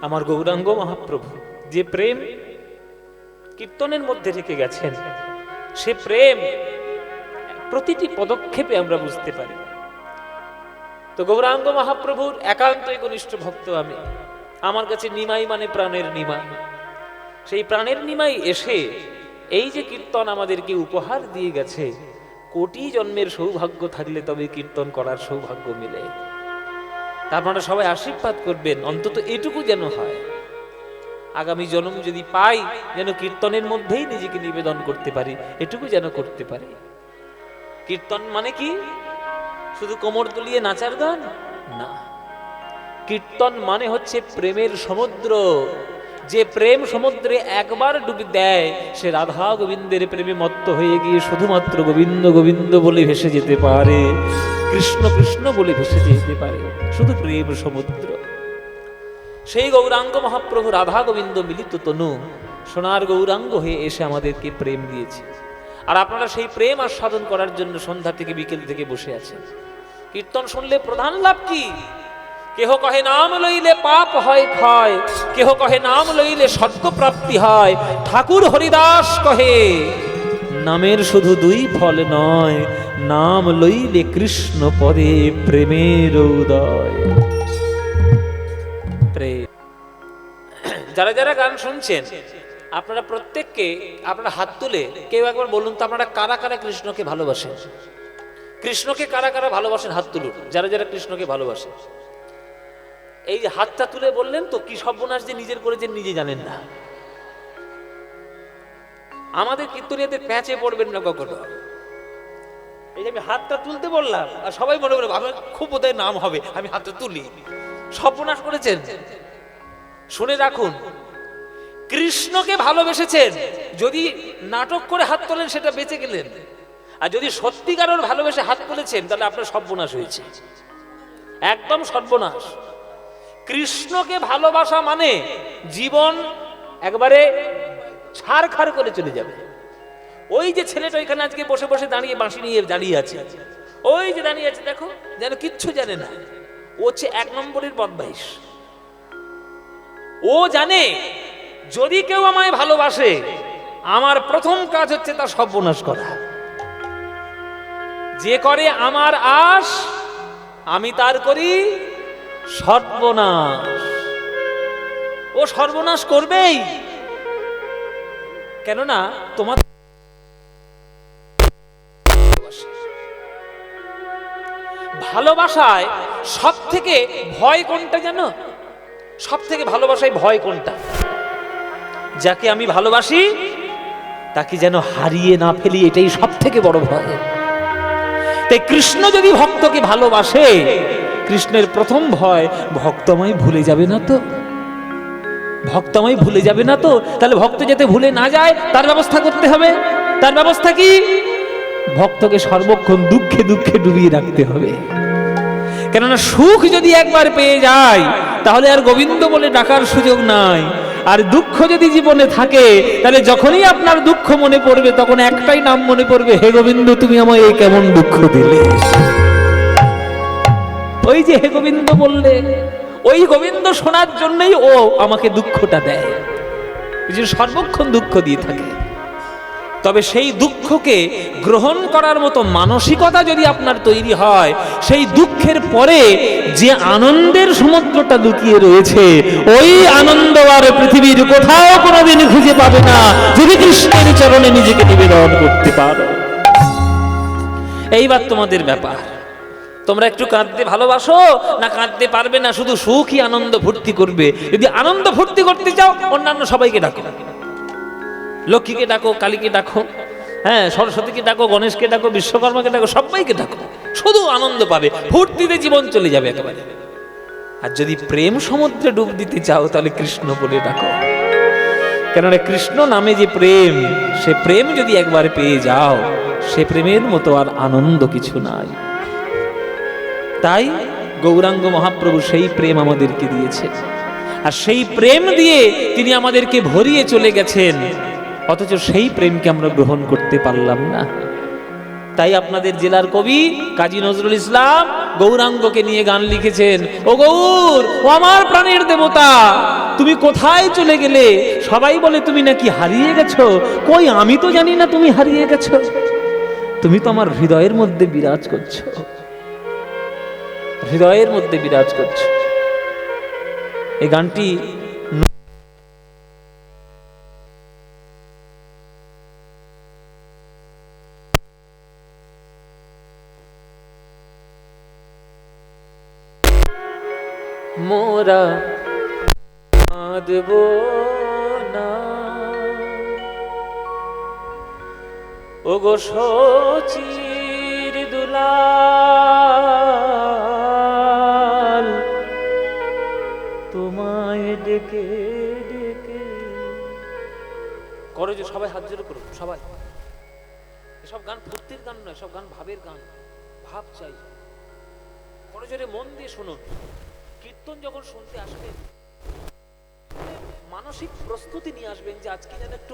আমার গৌরাঙ্গ মহাপ্রভু যে প্রেম কীর্তনের মধ্যে রেখে গেছেন, সে প্রেম প্রতিটি পদক্ষেপে আমরা বুঝতে পারি। তো গৌরাঙ্গ মহাপ্রভুর একান্তই ঘনিষ্ঠ ভক্ত আমি। আমার কাছে নিমাই মানে প্রাণের নিমা। সেই প্রাণের নিমাই এসে এই যে কীর্তন আমাদেরকে উপহার দিয়ে গেছে, কোটি জন্মের সৌভাগ্য থাকলে তবে কীর্তন করার সৌভাগ্য মিলে। আপনারা সবাই আশীর্বাদ করবেন, অন্তত এটুকু যেন হয়, আগামী জন্ম যদি পাই যেন কীর্তনের মধ্যেই নিজেকে নিবেদন করতে পারি, এটুকু যেন করতে পারি। কীর্তন মানে কি শুধু কোমর দুলিয়ে নাচার গান না, কীর্তন মানে হচ্ছে প্রেমের সমুদ্র। যে প্রেম সমুদ্রে একবার ডুবে দেয়, সে রাধা গোবিন্দের প্রেমে মত্ত হয়ে গিয়ে শুধুমাত্র গোবিন্দ গোবিন্দ বলে ভেসে যেতে পারে, কৃষ্ণ কৃষ্ণ বলে ভেসে যেতে পারে, শুধু প্রেম সমুদ্র। সেই গৌরাঙ্গ মহাপ্রভু রাধা গোবিন্দ মিলিত তনু সোনার গৌরাঙ্গ হয়ে এসে আমাদেরকে প্রেম দিয়েছে। আর আপনারা সেই প্রেম আস্বাদন করার জন্য সন্ধ্যা থেকে বিকেল থেকে বসে আছেন। কীর্তন শুনলে প্রধান লাভ কি? কেহ কহে নাম লইলে পাপ হয় ক্ষয়, কেহ কহে নাম লইলে স্বর্গ প্রাপ্তি হয়। ঠাকুর হরিদাস কহে নামের শুধু দুই ফল নয়, নাম লইলে কৃষ্ণ পদে প্রেমের উদয়। প্রেম। যারা যারা গান শুনছেন আপনারা প্রত্যেককে আপনারা হাত তুলে কেউ একবার বলুন তো, আপনারা কারা কারা কৃষ্ণকে ভালোবাসেন? কৃষ্ণকে কারা কারা ভালোবাসেন হাত তুলুন, যারা যারা কৃষ্ণকে ভালোবাসেন। এই যে হাতটা তুলে বললেন তো, কি সর্বনাশ যে নিজের করেছেন নিজে জানেন না। আমাদের কীর্তনীয়দের প্যাচে পড়বেন না কখনো। এই যে আমি হাতটা তুলতে বললাম আর সবাই মনে করে আমার খুব বোধহয় নাম হবে, আমি হাতটা তুলি। সর্বনাশ করেছেন। শুনে রাখুন, কৃষ্ণকে ভালোবেসেছেন, যদি নাটক করে হাত তোলেন সেটা বেঁচে গেলেন, আর যদি সত্যিকারের ভালোবেসে হাত তুলেছেন তাহলে আপনার সর্বনাশ হয়েছে, একদম সর্বনাশ। কৃষ্ণকে ভালোবাসা মানে জীবন একবারে ছাড়খাড় করে চলে যাবে। ওই যে ছেলেটা ওইখানে আজকে বসে বসে দাঁড়িয়ে বাঁশি নিয়ে দাঁড়িয়ে আছে, ওই যে দাঁড়িয়ে আছে দেখো, যেন কিচ্ছু জানে না। ও হচ্ছে এক নম্বরের বদমাইশ। ও জানে যদি কেউ আমায় ভালোবাসে, আমার প্রথম কাজ হচ্ছে তার সর্বনাশ করা। যে করে আমার আশ, আমি তার করি সর্বনাশ। ও সর্বনাশ করবেই, কেননা তোমার ভালোবাসায় সব থেকে ভয় কোনটা জানো? সব থেকে ভালোবাসায় ভয় কোনটা? যাকে আমি ভালোবাসি তাকে যেন হারিয়ে না ফেলি, এটাই সব থেকে বড় ভয়। তাই কৃষ্ণ যদি ভক্তকে ভালোবাসে, কৃষ্ণের প্রথম ভয় ভক্ত আমায় ভুলে যাবে না তো, ভক্ত আমায় ভুলে যাবে না তো। তাহলে ভক্ত যাতে ভুলে না যায় তার ব্যবস্থা করতে হবে। তার ব্যবস্থা কি? ভক্তকে সর্বক্ষণ দুঃখে দুঃখে ডুবিয়ে রাখতে হবে। কেননা সুখ যদি একবার পেয়ে যায় তাহলে আর গোবিন্দ বলে ডাকার সুযোগ নাই। আর দুঃখ যদি জীবনে থাকে তাহলে যখনই আপনার দুঃখ মনে পড়বে তখন একটাই নাম মনে পড়বে, হে গোবিন্দ তুমি আমায় এই কেমন দুঃখ দিলে। ওই যে হে গোবিন্দ বললে, ওই গোবিন্দ শোনার জন্যই ও আমাকে দুঃখটা দেয়, সর্বক্ষণ দুঃখ দিয়ে থাকে। তবে সেই দুঃখকে গ্রহণ করার মতো মানসিকতা যদি আপনার তৈরি হয়, সেই দুঃখের পরে যে আনন্দের সমুদ্রটা লুকিয়ে রয়েছে, ওই আনন্দ আর পৃথিবীর কোথাও কোনোদিন খুঁজে পাবে না যদি কৃষ্ণের চরণে নিজেকে নিবেদন করতে পারো। এইবার তোমাদের ব্যাপার, তোমরা একটু কাঁদতে ভালোবাসো না কাঁদতে পারবে না, শুধু সুখী আনন্দ ভর্তি করবে। যদি আনন্দ ভর্তি করতে চাও অন্যান্য সবাইকে ডাকো, লক্ষ্মীকে ডাকো, কালীকে ডাকো, হ্যাঁ সরস্বতীকে ডাকো, গণেশকে ডাকো, বিশ্বকর্মাকে ডাকো, সবাইকে ডাকো, শুধু আনন্দ পাবে, ফুর্তিতে জীবন চলে যাবে একেবারে। আর যদি প্রেম সমুদ্রে ডুব দিতে চাও তাহলে কৃষ্ণ বলে ডাকো, কেননা কৃষ্ণ নামে যে প্রেম, সে প্রেম যদি একবার পেয়ে যাও, সে প্রেমের মতো আর আনন্দ কিছু নাই। তাই গৌরাঙ্গ মহাপ্রভু সেই প্রেম আমাদেরকে দিয়েছে, আর সেই প্রেম দিয়ে তিনি আমাদেরকে ভরিয়ে চলে গেছেন, অথচ সেই প্রেমকে আমরা গ্রহণ করতে পারলাম না। তাই আপনাদের জেলার কবি কাজী নজরুল ইসলাম গৌরাঙ্গকে নিয়ে গান লিখেছেন। ও গৌর, ও আমার প্রাণের দেবতা, তুমি কোথায় চলে গেলে? সবাই বলে তুমি নাকি হারিয়ে গেছো। কই, আমি তো জানি না তুমি হারিয়ে গেছো। তুমি তো আমার হৃদয়ের মধ্যে বিরাজ করছো, হৃদয়ের মধ্যে বিরাজ করছো। এই গানটি মোরা কাঁদব না, ওগো শচীর দুলাল, তোমায় ডেকে ডেকে। করো যে সবাই হাত জোড় করো, সবাই। এসব গান ফুর্তির গান নয়, সব গান ভাবের গান, ভাব চাই। করো জোরে মন দিয়ে শুনুন। কীর্তন যখন শুনতে আসবেন, মানসিক প্রস্তুতি নিয়ে আসবেন যে আজকে যেন একটু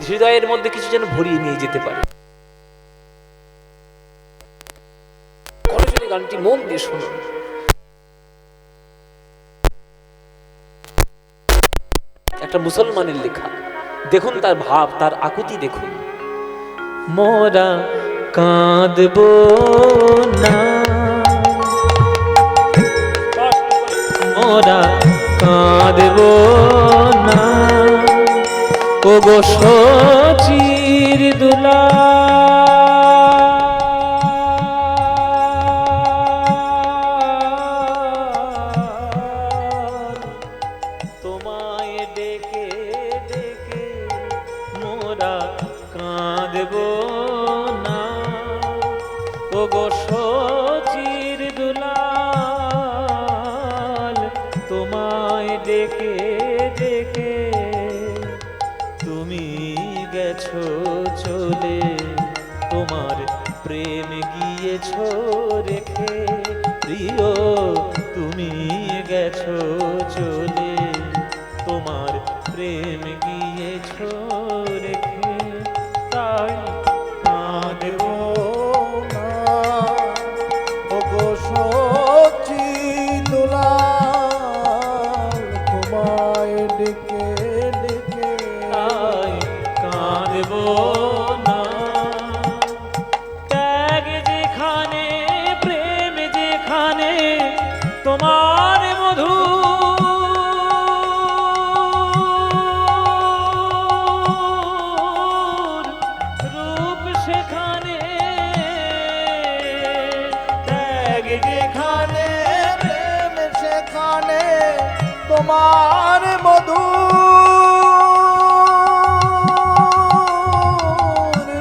হৃদয়ের মধ্যে কিছু যেন ভরিয়ে নিয়ে যেতে পারে। গানটি মন দিয়ে শুনুন। একটা মুসলমানের লেখা, দেখুন তার ভাব, তার আকুতি দেখুন। মোরা কাঁদব না, মোরা কাঁদব না, ওগো শচীর দুলাল, তোমায় ডেকে ডেকে মোরা কাঁদব না, ওগো শচীর দুলাল, তোমায় ডেকে ডেকে। তুমি গেছো চলে, তোমার প্রেম গিয়েছো রেখে, প্রিয় তুমি গেছো চলে, তোমার প্রেম গিয়েছো রেখে। তাই কাঁদব না, ওগো শচীর দুলাল, তোমায় ডেকে ডেকে। তাই কাঁদব না। ত্যাগ যেখানে, প্রেম যেখানে, তোমার মধু রূপ সেখানে, ত্যাগ যেখানে, প্রেম সেখানে, তোমার মধু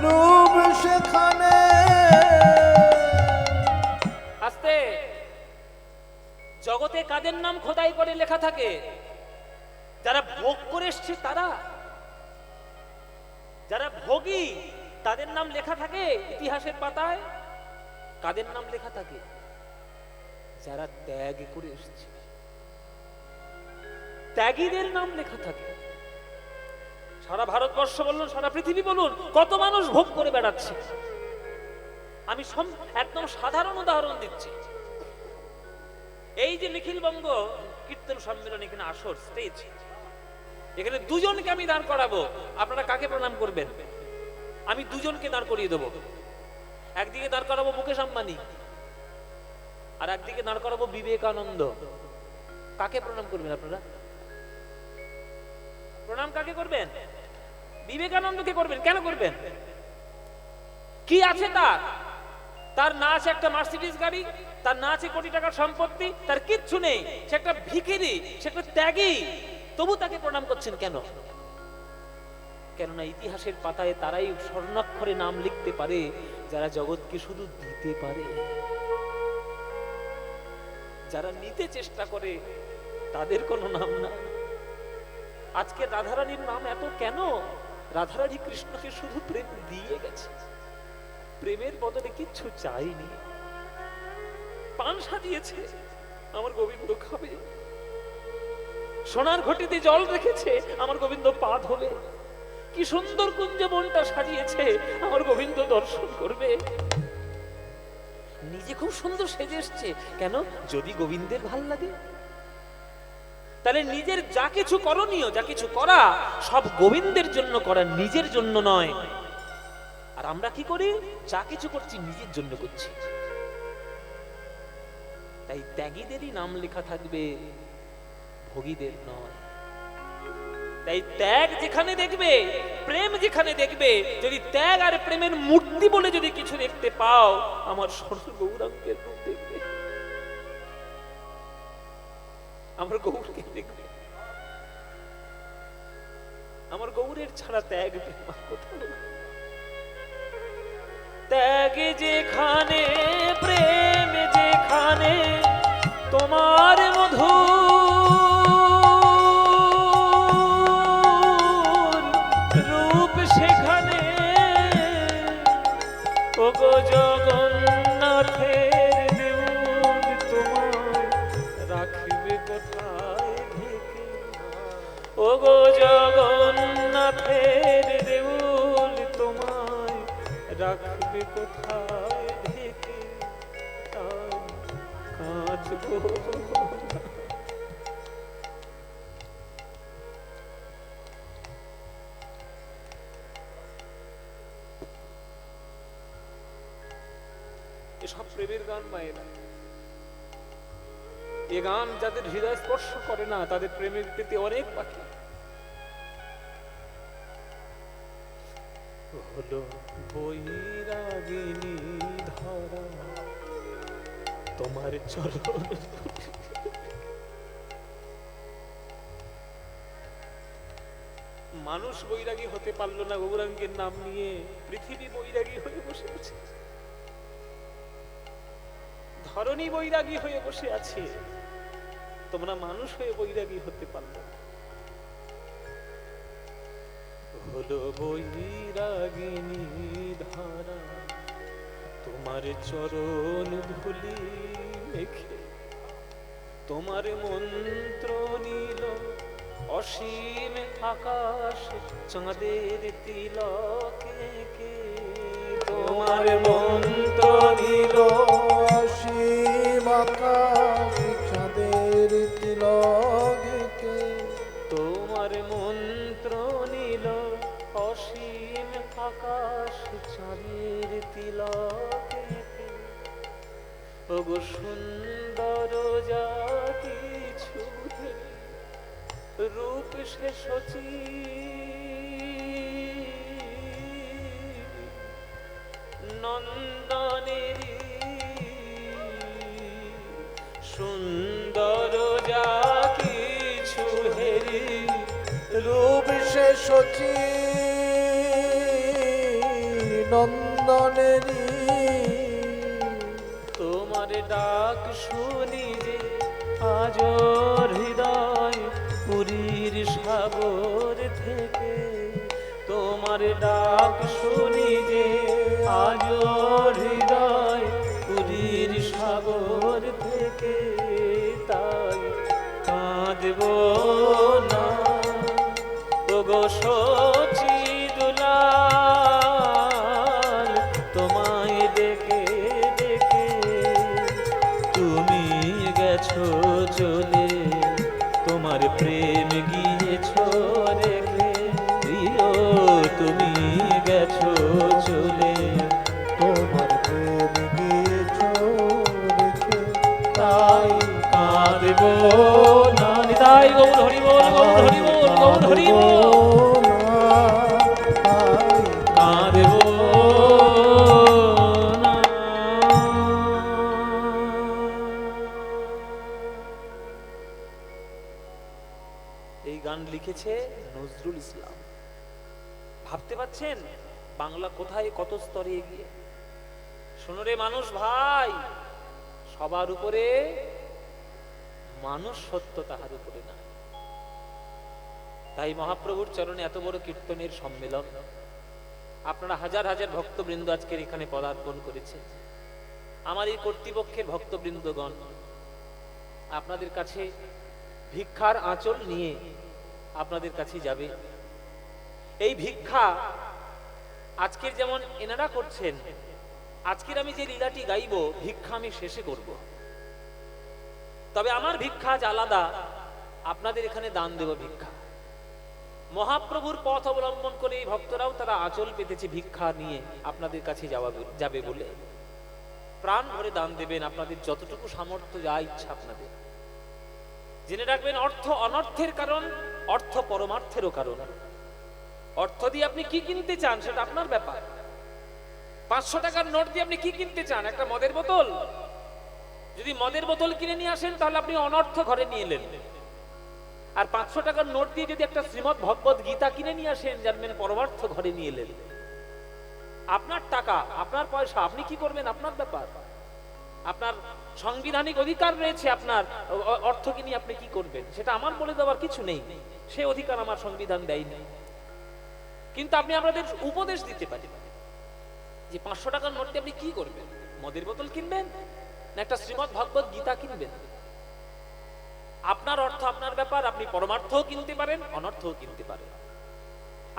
রূপ সেখানে। আস্তে। জগতে কাদের নাম খোদাই করে লেখা থাকে? যারা ভোগ করে এসছে তারা, যারা ভোগী তাদের নাম লেখা থাকে ইতিহাসের পাতায়। কাদের নাম লেখা থাকে? যারা ত্যাগ করে এসছে, ত্যাগীদের নাম লেখা থাকে। সারা ভারতবর্ষ বলুন, সারা পৃথিবী বলুন, কত মানুষ ভোগ করে বেড়াচ্ছে। আমি একদম সাধারণ উদাহরণ দিচ্ছি। এই যে নিখিলবঙ্গ কীর্তন সম্মেলন, এখানে আসর স্টেজ, এখানে দুজনকে আমি দাঁড় করাবো। আপনারা কাকে প্রণাম করবেন? আমি দুজনকে দাঁড় করিয়ে দেবো। একদিকে দাঁড় করাবো মুকেশ আম্বানি, আর একদিকে দাঁড় করাবো বিবেকানন্দ। কাকে প্রণাম করবেন আপনারা? প্রণাম কাকে করবেন? বিবেকানন্দকে করবেন। কেন করবেন? কি আছে তার? তার না আছে একটা মার্সিডিজ গাড়ি, তার না আছে কোটি টাকার সম্পত্তি, তার কিচ্ছু নেই। সে একটা ভিখিরি, সে একটা ত্যাগী, তবু তাকে প্রণাম করছেন কেন? কেননা ইতিহাসের পাতায় তারাই স্বর্ণাক্ষরে নাম লিখতে পারে যারা জগৎকে শুধু দিতে পারে। যারা নিতে চেষ্টা করে তাদের কোনো নাম না। আজকে রাধারানীর নাম এত কেন? রাধারানী কৃষ্ণকে শুধু প্রেম দিয়ে গেছে, প্রেমের বদলে কিচ্ছু চাইনি। পান সাজিয়েছে, আমার গোবিন্দ খাবে। সোনার ঘটিতে জল রেখেছে, আমার গোবিন্দ পা ধোবে। কি সুন্দর কুঞ্জ বনটা সাজিয়েছে, আমার গোবিন্দ দর্শন করবে। নিজে খুব সুন্দর সেজে এসছে, কেন? যদি গোবিন্দের ভাল লাগে। তাহলে নিজের যা কিছু করণীয়, যা কিছু করা, সব গোবিন্দের জন্য করা, নিজের জন্য নয়। আর আমরা কি করি? যা কিছু করছি নিজের জন্য করছি। তাই ত্যাগীদেরই নাম লেখা থাকবে, ভোগীদের নয়। তাই ত্যাগ যেখানে দেখবে, প্রেম যেখানে দেখবে, যদি ত্যাগ আর প্রেমের মূর্তি বলে যদি কিছু দেখতে পাও, আমার স্বর্ণ গৌরাঙ্গের রূপ দেখবে, আমার গৌরকে দেখবে। আমার গৌরের ছাড়া ত্যাগ প্রেম আর কোথাও নেই। ত্যাগ যেখানে, প্রেম যেখানে, তোমার মধু রূপ সেখানে, ওগো জগন্নাথের দেউল তোমার রাখবে কোথায় ঢেকে, ওগো জগন্নাথের দেউল তোমায় রাখবে কোথায় ঢেকে, তাই কাঁদবো। এসব প্রেমের গান মায়েরা, এ গান যাদের হৃদয় স্পর্শ করে না, তাদের প্রেমের প্রতি অনেক বাকি। হলো বৈরাগিনী ধরা তোমার চরণ, মানুষ বৈরাগী হতে পারলো না গৌরাঙ্গের নাম নিয়ে, পৃথিবী বৈরাগী হয়ে বসে আছে, ধরণী বৈরাগী হয়ে বসে আছে, তোমরা মানুষ হয়ে বৈরাগী হতে পারলো না। হলো বৈরাগিনী ধারা তোমার চরণ ধুলি মেখে, তোমার মন্ত্র নীল অসীম আকাশ চাঁদের তিলকে কে, তোমার মন্ত্র নীল অসীম আকাশ চাঁদের তিলকে, তোমার মন্ত্র নীল অসীম আকাশ চাঁদের তিলকে, ওগো সুন্দর যা কিছু রূপ সে সচি, নন্দনের সুন্দর যা কিছু হেরি, রূপ সে সচি নন্দনেরি, তোমার ডাক শুনি যে আজ হৃদয় পুরীর সাগর থেকে, তোমার ডাক শুনি যে আজ হৃদয় পুরীর সাগর থেকে, তাই কাঁদবো না ওগো সচি দুলাল, তোমায় দেখে দেখে তুমি গেছো চলে, তোমার প্রেম গিয়েছো রেখে, প্রিয় তুমি গেছো চলে, তোমার প্রেম গিয়েছো রেখে, তাই কাঁদবো না। নিতাই গৌর হরি বল, গৌর হরি বল, গৌর হরি বল, কাঁদবো না। এই গান লিখেছে নজরুল ইসলাম। ভাবতে পারছেন বাংলা কোথায় কত স্তরে এগিয়ে। শোনো রে মানুষ ভাই, সবার উপরে মানুষ সত্য, তাহার উপরে না। তাই মহাপ্রভুর চরণে এত বড় কীর্তনের সম্মেলন, আপনারা হাজার হাজার ভক্তবৃন্দ আজকের এখানে পদার্পণ করেছেন। আমার এই কর্তৃপক্ষের ভক্তবৃন্দগণ আপনাদের কাছে ভিক্ষার আঁচল নিয়ে আপনাদের কাছে যাবে। এই ভিক্ষা আজকের যেমন এনারা করছেন, আজকের আমি যে লীলাটি গাইব ভিক্ষা আমি শেষে করব, তবে আমার ভিক্ষা আজ আলাদা। আপনাদের এখানে দান দেব ভিক্ষা। মহাপ্রভুর পথ অবলম্বন করে এই ভক্তরাও তারা আঁচল পেতেছে ভিক্ষা নিয়ে আপনাদের কাছে যাবে বলে। প্রাণ ভরে দান দেবেন, আপনাদের যতটুকু সামর্থ্য, যা ইচ্ছা আপনাদের। জেনে রাখবেন, অর্থ অনর্থের কারণ, অর্থ পরমার্থেরও কারণ। অর্থ দিয়ে আপনি কি কিনতে চান সেটা আপনার ব্যাপার। 500 টাকার নোট দিয়ে আপনি কি কিনতে চান? একটা মদের বোতল? যদি মদের বোতল কিনে নিয়ে আসেন তাহলে আপনি অনর্থ ঘরে নিয়ে এলেন। আর 500 টাকার নোট দিয়ে যদি একটা শ্রীমদ্ ভগবত গীতা কিনে নিয়ে আসেন, জানবেন পরমার্থ ঘরে নিয়ে এলেন। আপনার টাকা, আপনার পয়সা, আপনি কি করবেন আপনার ব্যাপার। আপনার সাংবিধানিক অধিকার রয়েছে, আপনার অর্থকে নিয়ে আপনি কি করবেন সেটা আমার বলে দেওয়ার কিছু নেই, সে অধিকার আমার সংবিধান দেয়নি। কিন্তু আপনি আপনাদের উপদেশ দিতে পারেন যে 500 টাকার নোট দিয়ে আপনি কি করবেন। মদের বোতল কিনবেন না একটা শ্রীমদ্ ভগবত গীতা কিনবেন? আপনার অর্থ আপনার ব্যাপার। আপনি পরমার্থও কিনতে পারেন, অনর্থও কিনতে পারেন।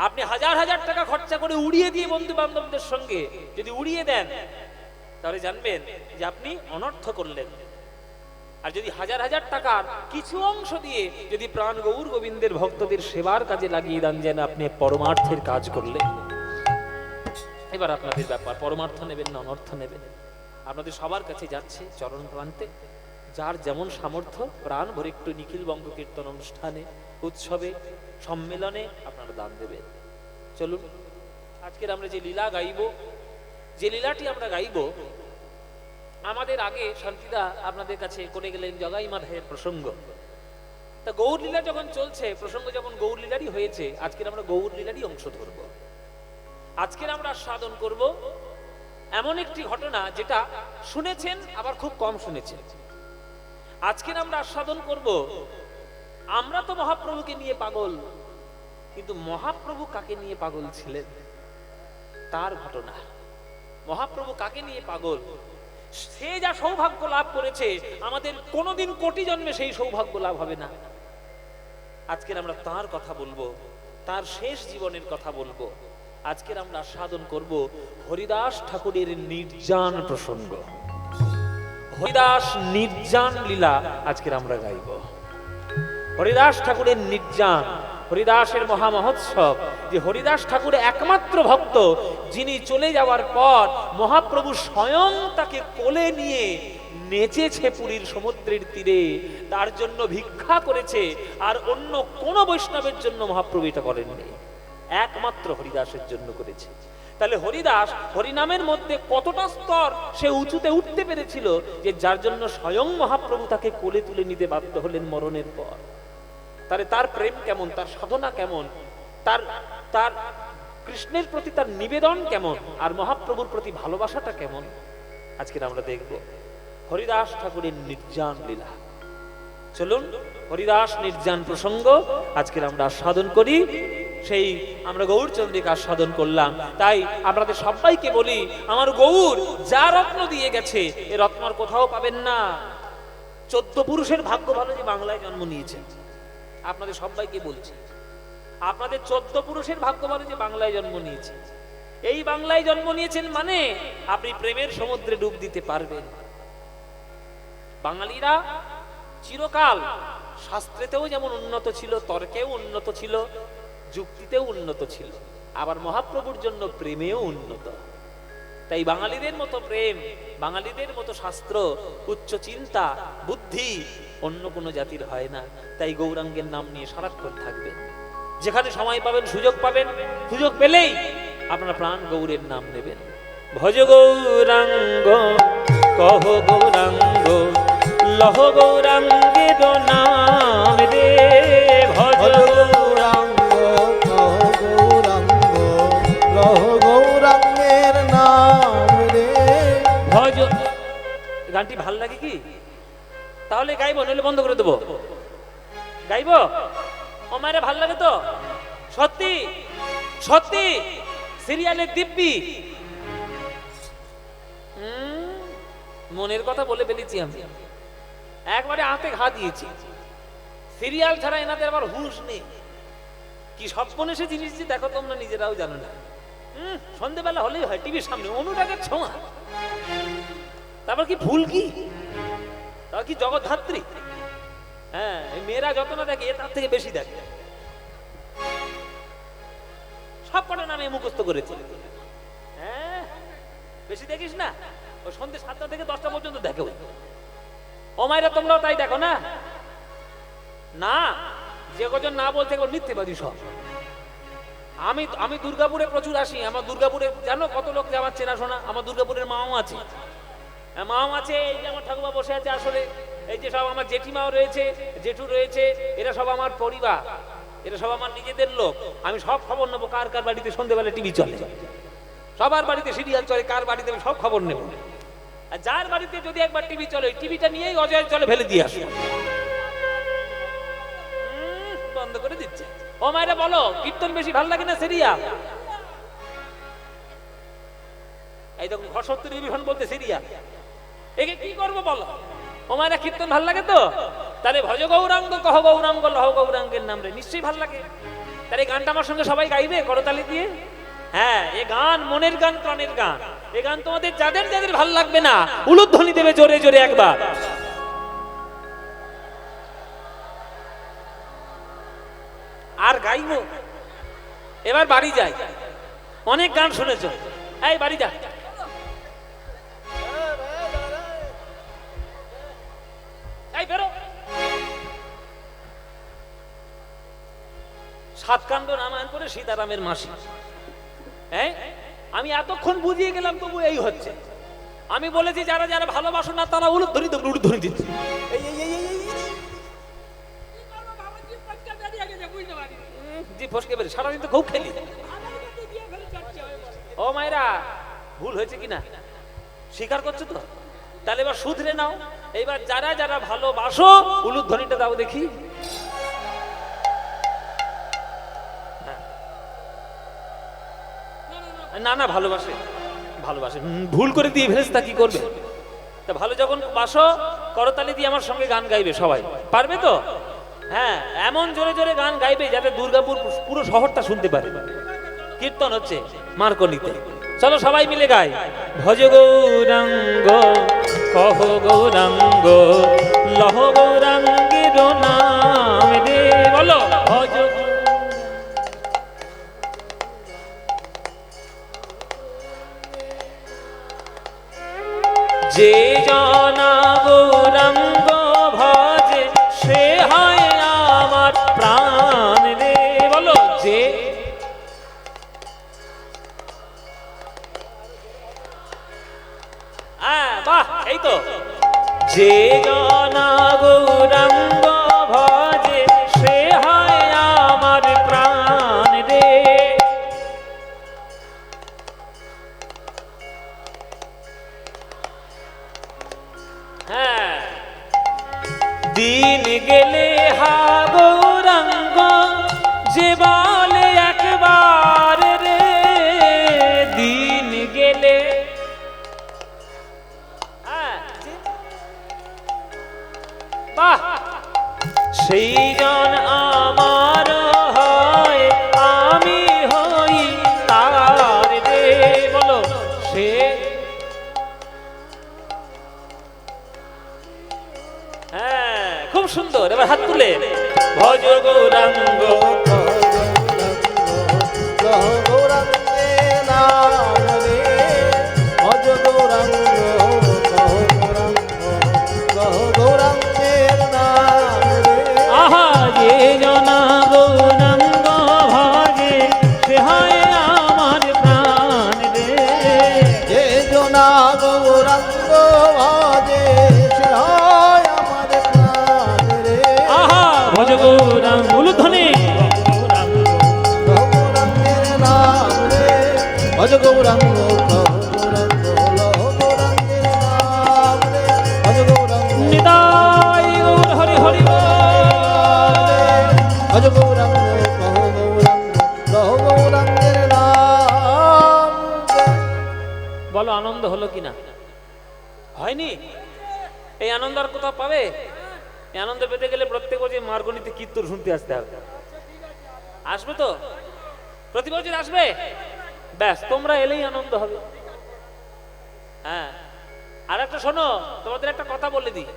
আপনি হাজার হাজার টাকা খরচা করে উড়িয়ে দিয়ে বন্ধু বান্ধবদের সঙ্গে যদি উড়িয়ে দেন, তাহলে জানবেন যে আপনি অনর্থ করলেন। আর যদি হাজার হাজার টাকার কিছু অংশ দিয়ে যদি প্রাণ গৌর গোবিন্দের ভক্তদের সেবার কাজে লাগিয়ে দেন, যেন আপনি পরমার্থের কাজ করলেন। এবার আপনাদের ব্যাপার, পরমার্থ নেবেন না অনর্থ নেবেন। আপনাদের সবার কাছে যাচ্ছে চরণ প্রান্তে, যার যেমন সামর্থ্য প্রাণ ভরে একটু নিখিল বঙ্গ কীর্তন অনুষ্ঠানে, উৎসবে, সম্মেলনে আপনারা দান দেবেন। চলুন, আজকের আমরা যে লীলা গাইব, যে লীলাটি আমরা গাইব, আমাদের আগে শান্তিদা আপনাদের কাছে করে গেলেন জগাই মাধের প্রসঙ্গ। তা গৌর লীলা যখন চলছে, প্রসঙ্গ যখন গৌর লীলারই হয়েছে, আজকের আমরা গৌর লীলারই অংশ ধরব। আজকের আমরা আস্বাদন করব এমন একটি ঘটনা যেটা শুনেছেন আবার খুব কম শুনেছেন। আজকের আমরা আস্বাদন করব, আমরা তো মহাপ্রভুকে নিয়ে পাগল, কিন্তু মহাপ্রভু কাকে নিয়ে পাগল ছিলেন তার ঘটনা। মহাপ্রভু কাকে নিয়ে পাগল, সে যা সৌভাগ্য লাভ করেছে, আমাদের কোনোদিন কোটি জন্মে সেই সৌভাগ্য লাভ হবে না। আজকের আমরা তার কথা বলবো, তার শেষ জীবনের কথা বলবো। আজকের আমরা আস্বাদন করব হরিদাস ঠাকুরের নির্জান প্রসঙ্গ, হরিদাস নির্জান লীলা আজকের আমরা গাইব। হরিদাস ঠাকুরের নির্জান, হরিদাসের মহা মহোৎসব, যে হরিদাস ঠাকুর একমাত্র ভক্ত যিনি চলে যাওয়ার পর মহাপ্রভু স্বয়ং তাকে কোলে নিয়ে নেচেছে পুরীর সমুদ্রের তীরে, তার জন্য ভিক্ষা করেছে। আর অন্য কোন বৈষ্ণবের জন্য মহাপ্রভু এটা করেননি, একমাত্র হরিদাসের জন্য করেছে। তাহলে হরিদাস হরিনামের মধ্যে কতটা স্তর সে উঁচুতে উঠতে পেরেছিল, যে যার জন্য স্বয়ং মহাপ্রভু তাকে কোলে তুলে নিতে বাধ্য হলেন মরণের পর। তাহলে তার প্রেম কেমন, তার সাধনা কেমন, তার তার কৃষ্ণের প্রতি তার নিবেদন কেমন, আর মহাপ্রভুর প্রতি ভালোবাসাটা কেমন, আজকের আমরা দেখব হরিদাস ঠাকুরের নির্জান লীলা। চলুন, হরিদাস নির্জান প্রসঙ্গ আজকের আমরা আস্বাদন করি। সেই আমরা গৌরচন্দ্রিকা আস্বাদন করলাম। তাই আপনাদের সবাইকে বলি, আমার গৌর যা রত্ন দিয়ে গেছে, এ রত্ন আর কোথাও পাবেন না। 14 পুরুষের ভাগ্য ভালো যে বাংলায় জন্ম নিয়েছেন। আপনাদের সবাইকে বলছি, আপনাদের 14 পুরুষের ভাগ্য ভালো যে বাংলায় জন্ম নিয়েছে। এই বাংলায় জন্ম নিয়েছেন মানে আপনি প্রেমের সমুদ্রে ডুব দিতে পারবেন। বাঙালিরা চিরকাল শাস্ত্রেতেও যেমন উন্নত ছিল, তর্কেও উন্নত ছিল, যুক্তিতেও উন্নত ছিল, আবার মহাপ্রভুর জন্য প্রেমেও উন্নত। তাই বাঙালিদের মতো প্রেম, বাঙালিদের মতো শাস্ত্র, উচ্চ চিন্তা, বুদ্ধি অন্য কোনো জাতির হয় না। তাই গৌরাঙ্গের নাম নিয়ে সারাক্ষণ থাকবেন। যেখানে সময় পাবেন, সুযোগ পাবেন, সুযোগ পেলেই আপনারা প্রাণ গৌরের নাম নেবেন। ভজ গৌরাঙ্গ কহ গৌরাঙ্গ লহ গৌরাঙ্গের নাম রে, ভজ গৌরাঙ্গ কহ গৌরাঙ্গ লহ গৌরাঙ্গের নাম রে। ভজ। গানটি ভাল লাগে কি? তাহলে গাইবো, নইলে বন্ধ করে দেবো। গাইবো? ও মায়েরা ভাল লাগে তো? সত্যি সত্যি সিরিয়ালের দিব্যি। মনের কথা বলে ফেলেছি আমি, একবারে হাতে ঘা দিয়েছি। সিরিয়াল ছাড়া এনাদের আবার হুঁশ নেই। কি স্বপ্ন এসে জিনিস যে দেখো তোমরা নিজেরাও জানো না। সন্ধ্যেবেলা হলেই হয় টিভির সামনে অনুরাগের ছোঁয়া। তারপর কি ভুল কি, তারপর কি জগৎধাত্রী। হ্যাঁ, এই মেয়েরা যত না দেখে তার থেকে বেশি দেখে। সব কটা নামে মুখস্থ করেছে। হ্যাঁ, বেশি দেখিস না, ওই সন্ধ্যে 7টা থেকে 10টা পর্যন্ত দেখে। ও মায়েরা তোমরাও তাই দেখো না? না, যে কজন না বলতে মিথ্যেবাদী সব। আমি দুর্গাপুরে প্রচুর আসি। আমার দুর্গাপুরে জানো কত লোক আমার চেনাশোনা। আমার দুর্গাপুরের মাও আছে, মাও আছে। এই যে আমার ঠাকুমা বসে আছে আসলে, এই যে সব আমার জেঠিমাও রয়েছে, জেঠু রয়েছে, এরা সব আমার পরিবার, এরা সব আমার নিজেদের লোক। আমি সব খবর নেবো কার কার বাড়িতে সন্ধ্যেবেলা টিভি চলে, সবার বাড়িতে সিরিয়াল চলে, কার বাড়িতে আমি সব খবর নেব। আর যার বাড়িতে যদি একবার টিভি চলে, টিভিটা নিয়েই অজয় চলে ফেলে দিয়ে আসো, বন্ধ করে দিচ্ছে। ও মায়েরা বলো, কীর্তন বেশি ভালো লাগে না সিরিয়াল? এই দেখুন ঘরসত্তর বিভীষণ বলতে সিরিয়াল, একে কি করবো বলো? ও মায়েরা কীর্তন ভালো লাগে তো? তাহলে ভজ গৌরাঙ্গ কহ গৌরাঙ্গ লহ গৌরাঙ্গের নাম রে, নিশ্চয়ই ভালো লাগে। তাহলে এই গানটা আমার সঙ্গে সবাই গাইবে করতালি দিয়ে। হ্যাঁ, এ গান মনের গান, প্রাণের গান। এ গান তোমাদের যাদের যাদের ভালো লাগবে না, উলুধ্বনি দেবে জোরে জোরে একবার। আর গাইবো, এবার বাড়ি যাই। অনেক গান শুনেছ, এই বাড়ি যা। এই বেরো। সাতকাণ্ড রামায়ণ করে সীতারামের মাসি। হ্যাঁ, আমি এতক্ষণ বুঝিয়ে গেলাম, তবু এই হচ্ছে। আমি বলেছি যারা যারা ভালোবাসো না তারা উলুধ্বনি দেবে, উলুধ্বনি দিচ্ছে। জি ফসকে বেরে সারাদিন তো খুব খেলি। ও মায়েরা, ভুল হয়েছে কিনা স্বীকার করছো তো? তাহলে এবার শুধরে নাও। এইবার যারা যারা ভালোবাসো উলুধ্বনিটা দাও দেখি। না না, ভালোবাসে, ভালোবাসে। ভুল করে দিয়ে ফেলেছে, তা কি করবে? তা ভালো যখন বাসো, করতালি দিয়ে আমার সঙ্গে গান গাইবে সবাই, পারবে তো? হ্যাঁ, এমন জোরে জোরে গান গাইবে যাতে দুর্গাপুর পুরো শহরটা শুনতে পারে। কীর্তন হচ্ছে মার্কনিতে, চলো সবাই মিলে গাই। ভজ গৌরাঙ্গ কহ গৌরাঙ্গ লহ গৌরাঙ্গের নাম রে, বলো ভজ। যে জনা গৌরাঙ্গ ভজে সে হয় আমার প্রাণ রে, বলো যে। বাহ, এই তো। যে জনা গৌরাঙ্গ ভজে সে হয় আমার প্রাণ রে। হ্যাঁ, দিন গেলে হা গৌরাঙ্গ যে বলে একবার রে, দিন গেলে। বাহ, সেই জন আমার হয় আমি হই তার রে, বলো সে। হ্যাঁ, খুব সুন্দর। এবার হাত তুলে ভজ গৌরাঙ্গ গৌরাঙ্গের নাম রে, ভজ গৌরাঙ্গ গৌরাঙ্গের নাম রে। আহা, যে জনা গৌরাঙ্গ ভজে সে হয় আমার প্রাণ রে। যে জনা গৌরাঙ্গ ভজে সে হয় আমার প্রাণ রে। আহা, ভজ গৌরাঙ্গ উলুধ্বনি গৌরাঙ্গের নাম রে, ভজ গৌরাঙ্গ গৌরাঙ্গ লহ গৌরাঙ্গের নাম রে, ভজ গৌরাঙ্গ নিতাই গৌর হরি হরি ভজ গৌরাঙ্গ কহ গৌরাঙ্গ লহ গৌরাঙ্গের নাম রে। বলো, আনন্দ হলো কিনা? হয়নি? এই আনন্দ আর কোথাও পাবে? এই আনন্দ পেতে গেলে প্রত্যেক বছর মার্গনিতে কীর্তন শুনতে আসতে হবে। আসবে তো? প্রতি বছর আসবে? ব্যাস তোমরা এলেই আনন্দ হবে। হ্যাঁ, আর একটা শোনো, তোমাদের একটা কথা বলে দিই,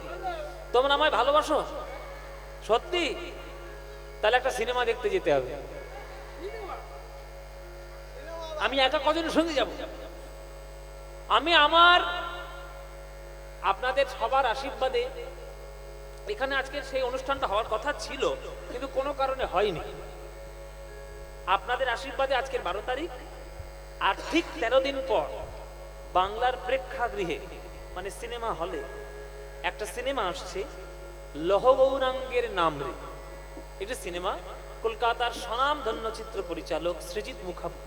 তোমরা আমায় ভালোবাসো সত্যি? তাহলে একটা সিনেমা দেখতে যেতে হবে। আমি একা কজনের সঙ্গে যাব? আমি আপনাদের সবার আশীর্বাদে এখানে আজকে সেই অনুষ্ঠানটা হওয়ার কথা ছিল, কিন্তু কোনো কারণে হয়নি। আপনাদের আশীর্বাদে আজকের 12 তারিখ, আর ঠিক 13 দিন পর বাংলার প্রেক্ষাগৃহে মানে সিনেমা হলে একটা সিনেমা আসছে, লৌহ গৌরাঙ্গের নাম রে। এটা সিনেমা কলকাতার স্বনামধন্য চিত্র পরিচালক সৃজিত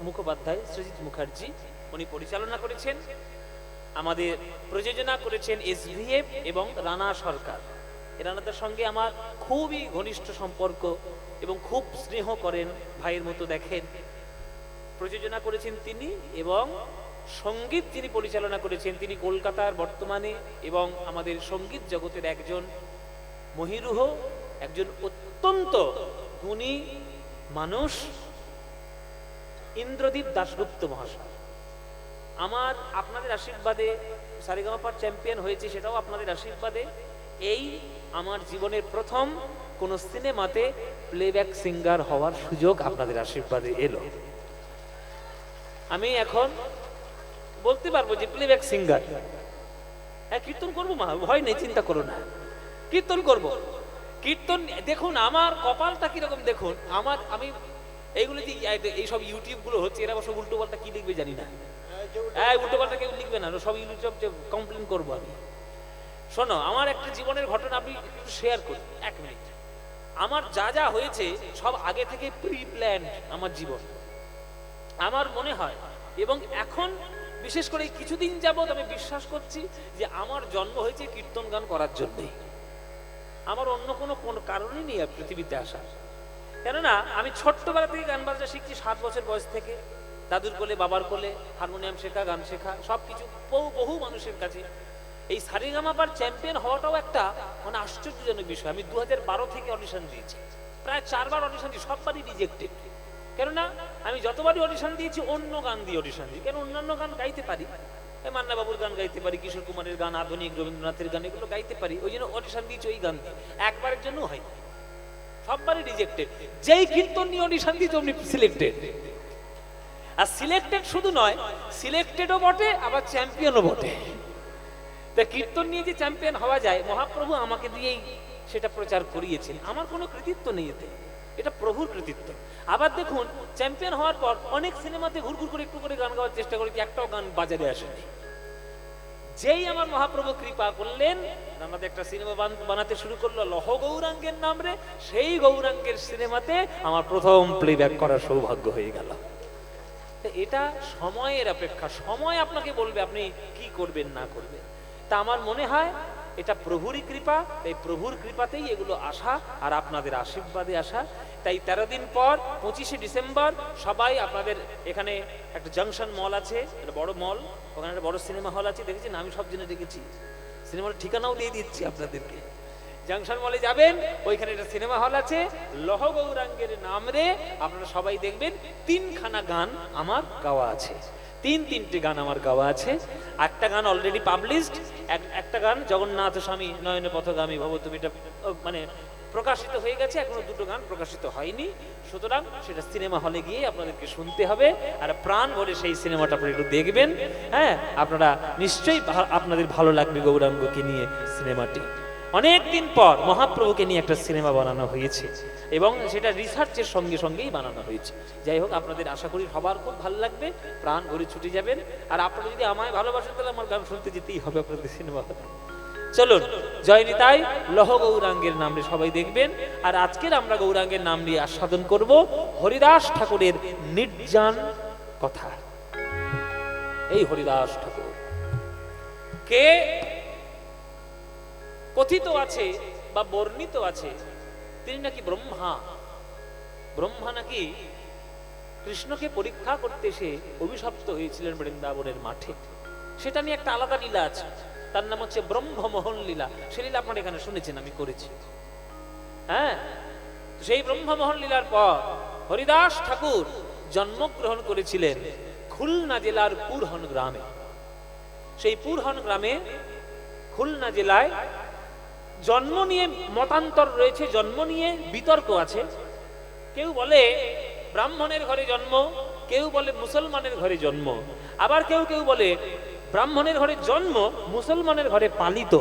মুখোপাধ্যায়, সৃজিত মুখার্জি উনি পরিচালনা করেছেন। আমাদের প্রযোজনা করেছেন SVF এবং রানা সরকার। রানাদের সঙ্গে আমার খুবই ঘনিষ্ঠ সম্পর্ক এবং খুব স্নেহ করেন, ভাইয়ের মতো দেখেন। প্রযোজনা করেছেন তিনি এবং সঙ্গীত যিনি পরিচালনা করেছেন তিনি কলকাতার বর্তমানে এবং আমাদের সঙ্গীত জগতের একজন মহিরুহ, একজন অত্যন্ত গুণী মানুষ, ইন্দ্রদীপ দাশগুপ্ত মহাশয়। আপনাদের আশীর্বাদে সারেগামাপার চ্যাম্পিয়ন হয়েছে, সেটাও আপনাদের আশীর্বাদে। এই আমার জীবনের প্রথম কোন সিনেমাতে প্লেব্যাক সিঙ্গার হওয়ার সুযোগ আপনাদের আশীর্বাদে এলো। আমি এখন বলতে পারবো যে প্লেব্যাক সিঙ্গার। হ্যাঁ, কীর্তন করবো মা, ভয় নেই, চিন্তা করো না, কীর্তন করব। কীর্তন দেখুন আমার কপালটা কিরকম দেখুন। আমি এইগুলো যে এইসব ইউটিউব গুলো হচ্ছে, এরা সব উল্টো পাল্টা কি লিখবে জানি না। হ্যাঁ, উল্টো পাল্টা কেউ লিখবে না, সব ইউটিউব কমপ্লেন করবো আমি। শোনো, আমার একটা জীবনের ঘটনা আমি একটু শেয়ার করি, 1 মিনিট। আমার যা যা হয়েছে সব আগে থেকে প্রি প্ল্যান্ড আমার জীবন, আমার মনে হয়। এবং এখন বিশেষ করে কিছুদিন যাবৎ আমি বিশ্বাস করছি যে আমার জন্ম হয়েছে কীর্তন গান করার জন্যই। আমার অন্য কোনো কারণই নেই আর পৃথিবীতে আসা। কেননা আমি ছোট্টবেলা থেকে গান বাজনা শিখছি, 7 বছর বয়স থেকে। দাদুর কোলে, বাবার কোলে, হারমোনিয়াম শেখা, গান শেখা, সবকিছু বহু মানুষের কাছে। এই সারেগামাপার চ্যাম্পিয়ন হওয়াটাও একটা মানে আশ্চর্যজনক বিষয়। আমি 2012 থেকে অডিশন দিয়েছি, প্রায় 4 বার অডিশন দিয়েছি, সববারই রিজেক্টেড। কেননা আমি যতবারই অডিশন দিয়েছি অন্য গান দিয়ে অডিশন দিই। কেন অন্যান্য গান গাইতে পারি, মান্না বাবুর গান গাইতে পারি, কিশোর কুমারের গান, আধুনিক রবীন্দ্রনাথের গান, এগুলো গাইতে পারি। ওই জন্য অডিশন দিয়েছি ওই গান দিয়ে, একবারের জন্য হয়, সববারই রিজেক্টেড। যেই কীর্তন নিয়ে অডিশন দিয়েছি অমনি সিলেক্টেড। আর সিলেক্টেড শুধু নয়, সিলেক্টেডও বটে আবার চ্যাম্পিয়নও বটে। তা কীর্তন নিয়ে যে চ্যাম্পিয়ন হওয়া যায়, মহাপ্রভু আমাকে দিয়েই সেটা প্রচার করিয়েছেন। আমার কোনো কৃতিত্ব নেই এতে, এটা প্রভুর কৃতিত্ব। আবার দেখুন, চ্যাম্পিয়ন হওয়ার পর অনেক সিনেমাতে ঘুরঘুর করে একটু করে গান গাওয়ার চেষ্টা করেছি, একটাও গান বাজারে আসেনি। যেই আমার মহাপ্রভু কৃপা করলেন, আমাদের একটা সিনেমা বানাতে শুরু করলো লৌহ গৌরাঙ্গের নাম রে, সেই গৌরাঙ্গের সিনেমাতে আমার প্রথম প্লেব্যাক করার সৌভাগ্য হয়ে গেল। এটা সময়ের অপেক্ষা, সময় আপনাকে বলবে আপনি কি করবেন না করবেন। তা আমার মনে হয় এটা প্রভুরই কৃপা, তাই প্রভুর কৃপাতেই এগুলো আসা আর আপনাদের আশীর্বাদে আসা। তাই 13 দিন পর 25শে ডিসেম্বর সবাই আপনাদের এখানে একটা জাংশন মল আছে, একটা বড় মল, ওখানে একটা বড় সিনেমা হল আছে, দেখেছেন? আমি সব জেনে রেখেছি, সিনেমার ঠিকানাও দিয়ে দিচ্ছি আপনাদেরকে। জাংশন মলে যাবেন, ওইখানে একটা সিনেমা হল আছে, লৌহ গৌরাঙ্গের নাম রে। আপনারা সবাই দেখবেন 3খানা গান আমার গাওয়া আছে, 3টে গান আমার গাওয়া আছে। একটা গান অলরেডি পাবলিশড, একটা গান জগন্নাথ স্বামী নয়নে পথগামী ভব তুমি, এটা মানে প্রকাশিত হয়ে গেছে, এখনো 2টো গান প্রকাশিত হয়নি। সুতরাং সেটা সিনেমা হলে গিয়ে আপনাদেরকে শুনতে হবে, আর প্রাণ ভরে সেই সিনেমাটা আপনারা একটু দেখবেন। হ্যাঁ, আপনারা নিশ্চয়ই আপনাদের ভালো লাগবে গৌরাঙ্গকে নিয়ে সিনেমাটি। অনেকদিন পর মহাপ্রভুকে নিয়ে একটা সিনেমা বানানো হয়েছে এবং সেটা রিসার্চের সঙ্গে সঙ্গেই বানানো হয়েছে। যাই হোক, আপনাদের আশা করি সবার খুব ভালো লাগবে, প্রাণ ভরে ছুটে যাবেন। আর আপনারা যদি আমায় ভালোবাসেন তাহলে আমার গান শুনতে যেতেই হবে আপনাদের সিনেমা হলে। চলুন, জয় নিতাই, লৌহ গৌরাঙ্গের নাম নিয়ে সবাই দেখবেন। আর আজকের আমরা গৌরাঙ্গের নাম নিয়ে আস্বাদন করব হরিদাস ঠাকুরের নির্জান কথা। এই হরিদাস ঠাকুর কে কথিত আছে বা বর্ণিত আছে তিনি নাকি ব্রহ্মা। ব্রহ্মা নাকি কৃষ্ণকে পরীক্ষা করতে এসে অভিশপ্ত হয়েছিলেন বৃন্দাবনের মাঠে। সেটা নিয়ে একটা আলাদা লীলা আছে, তার নাম হচ্ছে ব্রহ্মমোহন লীলা। সে লীলা আপনারা এখানে শুনেছেন, আমি করেছি। হ্যাঁ, সেই ব্রহ্মমোহন লীলার পর হরিদাস ঠাকুর জন্মগ্রহণ করেছিলেন খুলনা জেলার পুরহন গ্রামে। সেই পুরহন গ্রামে খুলনা জেলায় জন্ম নিয়ে মতান্তর রয়েছে, জন্ম নিয়ে বিতর্ক আছে। কেউ বলে ব্রাহ্মণের ঘরে জন্ম, কেউ বলে মুসলমানের ঘরে জন্ম, আবার কেউ কেউ বলে ব্রাহ্মণের ঘরে জন্ম, মুসলমানের ঘরে পালিত।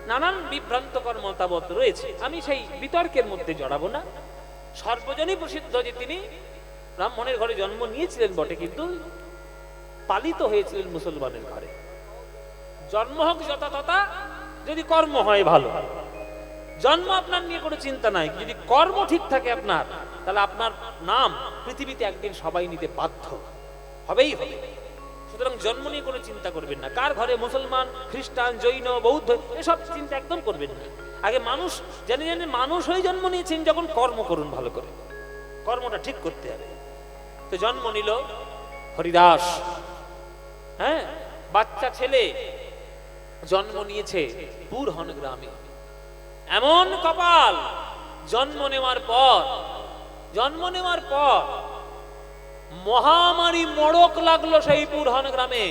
নানান বিভ্রান্তকর মতামত রয়েছে, আমি সেই বিতর্কের মধ্যে জড়াবো না। সর্বজনই প্রসিদ্ধ যে তিনি ব্রাহ্মণের ঘরে জন্ম নিয়েছিলেন বটে, কিন্তু পালিত হয়েছিলেন মুসলমানের ঘরে। জন্ম হোক যথা তথা, যদি কর্ম হয় ভালো। জন্ম আপনার নিয়ে কোনো চিন্তা নাই, যদি কর্ম ঠিক থাকে আপনার, তাহলে আপনার নাম পৃথিবীতে একদিন সবাই নিতে বাধ্য হবেই হবে। সুতরাং জন্ম নিয়ে কোনো চিন্তা করবেন না। কার ঘরে মুসলমান, খ্রিস্টান, জৈন, বৌদ্ধ, এসব চিন্তা একদম করবেন না। আগে মানুষ জেনে জেনে মানুষ হয়ে জন্ম নিয়েছেন, যখন কর্ম করুন ভালো করে, কর্মটা ঠিক করতে হবে। তো জন্ম নিল হরিদাস, হ্যাঁ, বাচ্চা ছেলে জন্ম নিয়েছে পুরহন গ্রামে। এমন কপাল, জন্ম নেওয়ার পর মহামারী মড়ক লাগলো সেই পুরহন গ্রামে।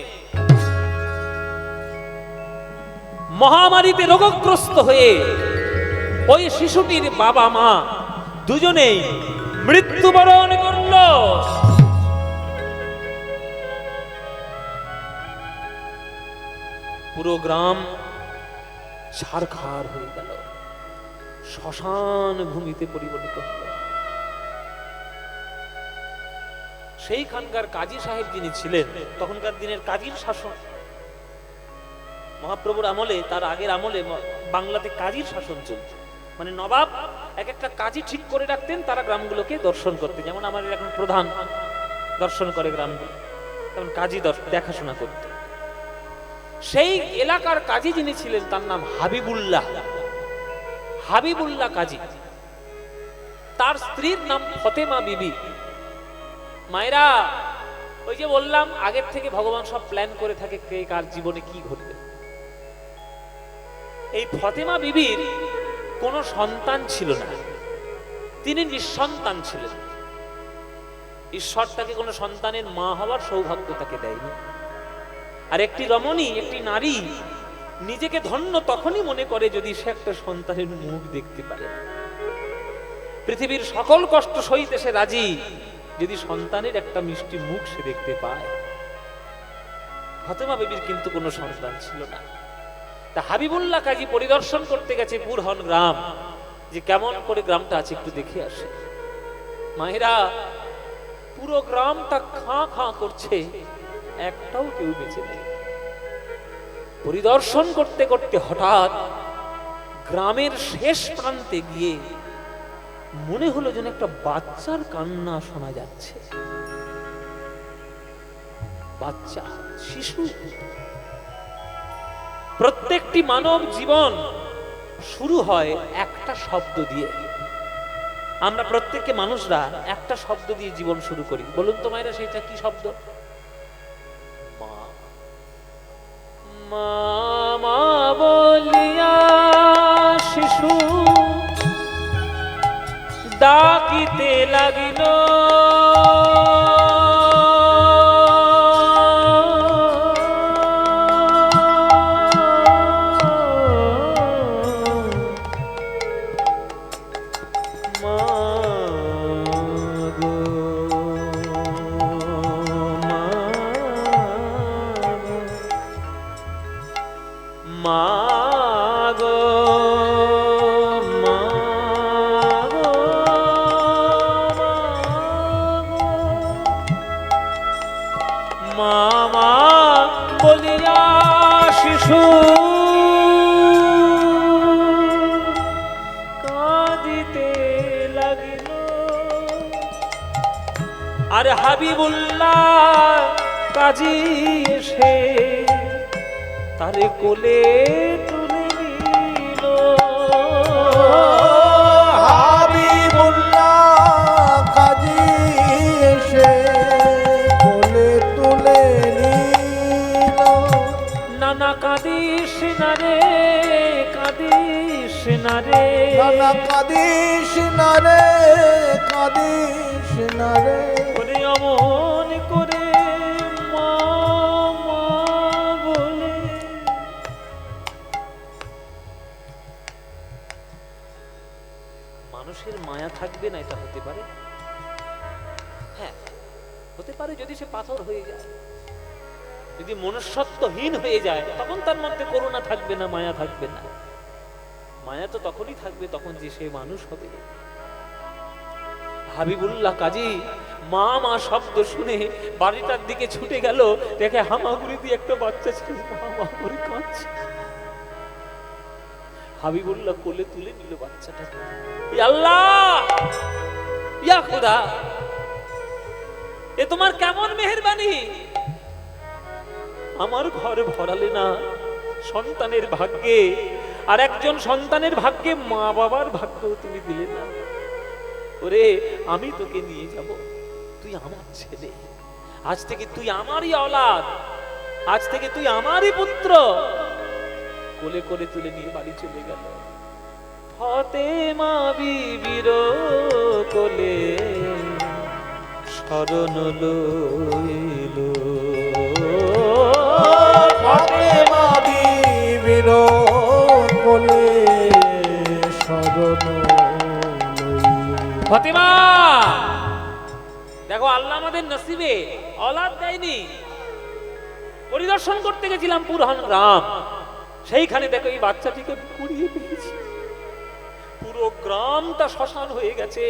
মহামারীতে রোগগ্রস্ত হয়ে ওই শিশুটির বাবা মা দুজনেই মৃত্যুবরণ করলো। পুরো গ্রাম ছারখার হয়ে গেল, শ্মশান ভূমিতে পরিবর্তিত হল। সেইখানকার কাজী সাহেব যিনি ছিলেন, তখনকার দিনের কাজীর শাসন, মহাপ্রভুর আমলে, তার আগের আমলে বাংলাতে কাজীর শাসন চলত। মানে নবাব এক একটা কাজী ঠিক করে রাখতেন, তারা গ্রামগুলোকে দর্শন করতেন। যেমন আমাদের এখন প্রধান দর্শন করে গ্রামগুলো, তেমন কাজী দেখাশোনা করতেন। সেই এলাকার কাজী যিনি ছিলেন তার নাম হাবিবুল্লাহ কাজী। তার স্ত্রীর নাম ফতেমা বিবি। মায়েরা, ওই যে বললাম আগের থেকে ভগবান সব প্ল্যান করে থাকে কে কার জীবনে কি ঘটবে। এই ফতেমা বিবির কোনো সন্তান ছিল না, তিনি নিঃসন্তান ছিলেন। ঈশ্বর তাকে কোনো সন্তানের মা হওয়ার সৌভাগ্য তাকে দেয়নি। আর একটি রমণী, একটি নারী নিজেকে ধন্য তখনই মনে করে যদি সে একটা সন্তানের মুখ দেখতে পারে। পৃথিবীর সকল কষ্ট সইতে সে রাজি, যদি সন্তানের একটা মিষ্টি মুখ সে দেখতে পায়। ফতেমা বিবির কিন্তু কোনো সন্তান ছিল না। তা হাবিবুল্লাহ কাজী পরিদর্শন করতে গেছে পুরহন গ্রাম, যে কেমন করে গ্রামটা আছে একটু দেখে আসে। মায়েরা, পুরো গ্রামটা খাঁ খাঁ করছে, একটাও কেউ বেঁচে নেই। পরিদর্শন করতে করতে হঠাৎ গ্রামের শেষ প্রান্তে গিয়ে মনে হলো যেন একটা বাচ্চার কান্না শোনা যাচ্ছে। বাচ্চা, শিশু। প্রত্যেকটি মানব জীবন শুরু হয় একটা শব্দ দিয়ে। আমরা প্রত্যেককে মানুষরা একটা শব্দ দিয়ে জীবন শুরু করি। বলুন তো মায়েরা, সেটা কি শব্দ? মা বলিয়া শিশু ডাকিতে লাগিল, মামা বলিয়া শিশু কাঁদিতে লাগিল। আর হাবিবুল্লাহ কাজী এসে তারে কোলে তুলে নিল। হাবিবুল্লাহ কাজী এসে কোলে তুলে নিল। নানা কাঁদিস না রে, কাঁদিস না রে, নানা কাঁদিস না রে, কাঁদিস না রে। ওরে অমন করে থাকবে না, এটা হতে পারে? হ্যাঁ, হতে পারে। যদি সে পাথর হয়ে যায়, যদি মনুষ্যত্বহীন হয়ে যায়, তখন তার মধ্যে করুণা থাকবে না, মায়া থাকবে না। মায়া তো তখনই থাকবে তখন যে সে মানুষ হবে। হাবিবুল্লাহ কাজী মা মা শব্দ শুনে বাড়িটার দিকে ছুটে গেল, দেখে হামাগুড়ি দিয়ে একটা বাচ্চা ছিল, মা মা করে কাঁদছে। হাবিবুল্লাহ কোলে তুলে নিল বাচ্চাটা। ইয়া আল্লাহ, ইয়া খোদা, এ তোমার কেমন মেহেরবানি! আমার ঘরে ভরালে না সন্তানের ভাগ্যে, আর একজন সন্তানের ভাগ্যে মা বাবার ভাগ্য তুমি দিলে না। ওরে, আমি তোকে নিয়ে যাব, তুই আমার ছেলে, আজ থেকে তুই আমারই औलाद, আজ থেকে তুই আমারই পুত্র। কোলে কোলে তুলে নিয়ে বাড়ি চলে গেল। ফাতেমা বিবির কোলে শরণ লইল, ফাতেমা বিবির কোলে শরণ লইল। ফাতেমা, দেখো আল্লাহ আমাদের নসিবে औलाद দেয়নি। পরিদর্শন করতে গেছিলাম পুরহান গ্রাম, সেইখানে দেখো এই বাচ্চাটিকে কুড়িয়ে পেয়েছি। পুরো গ্রামটা শ্মশান হয়ে গেছে,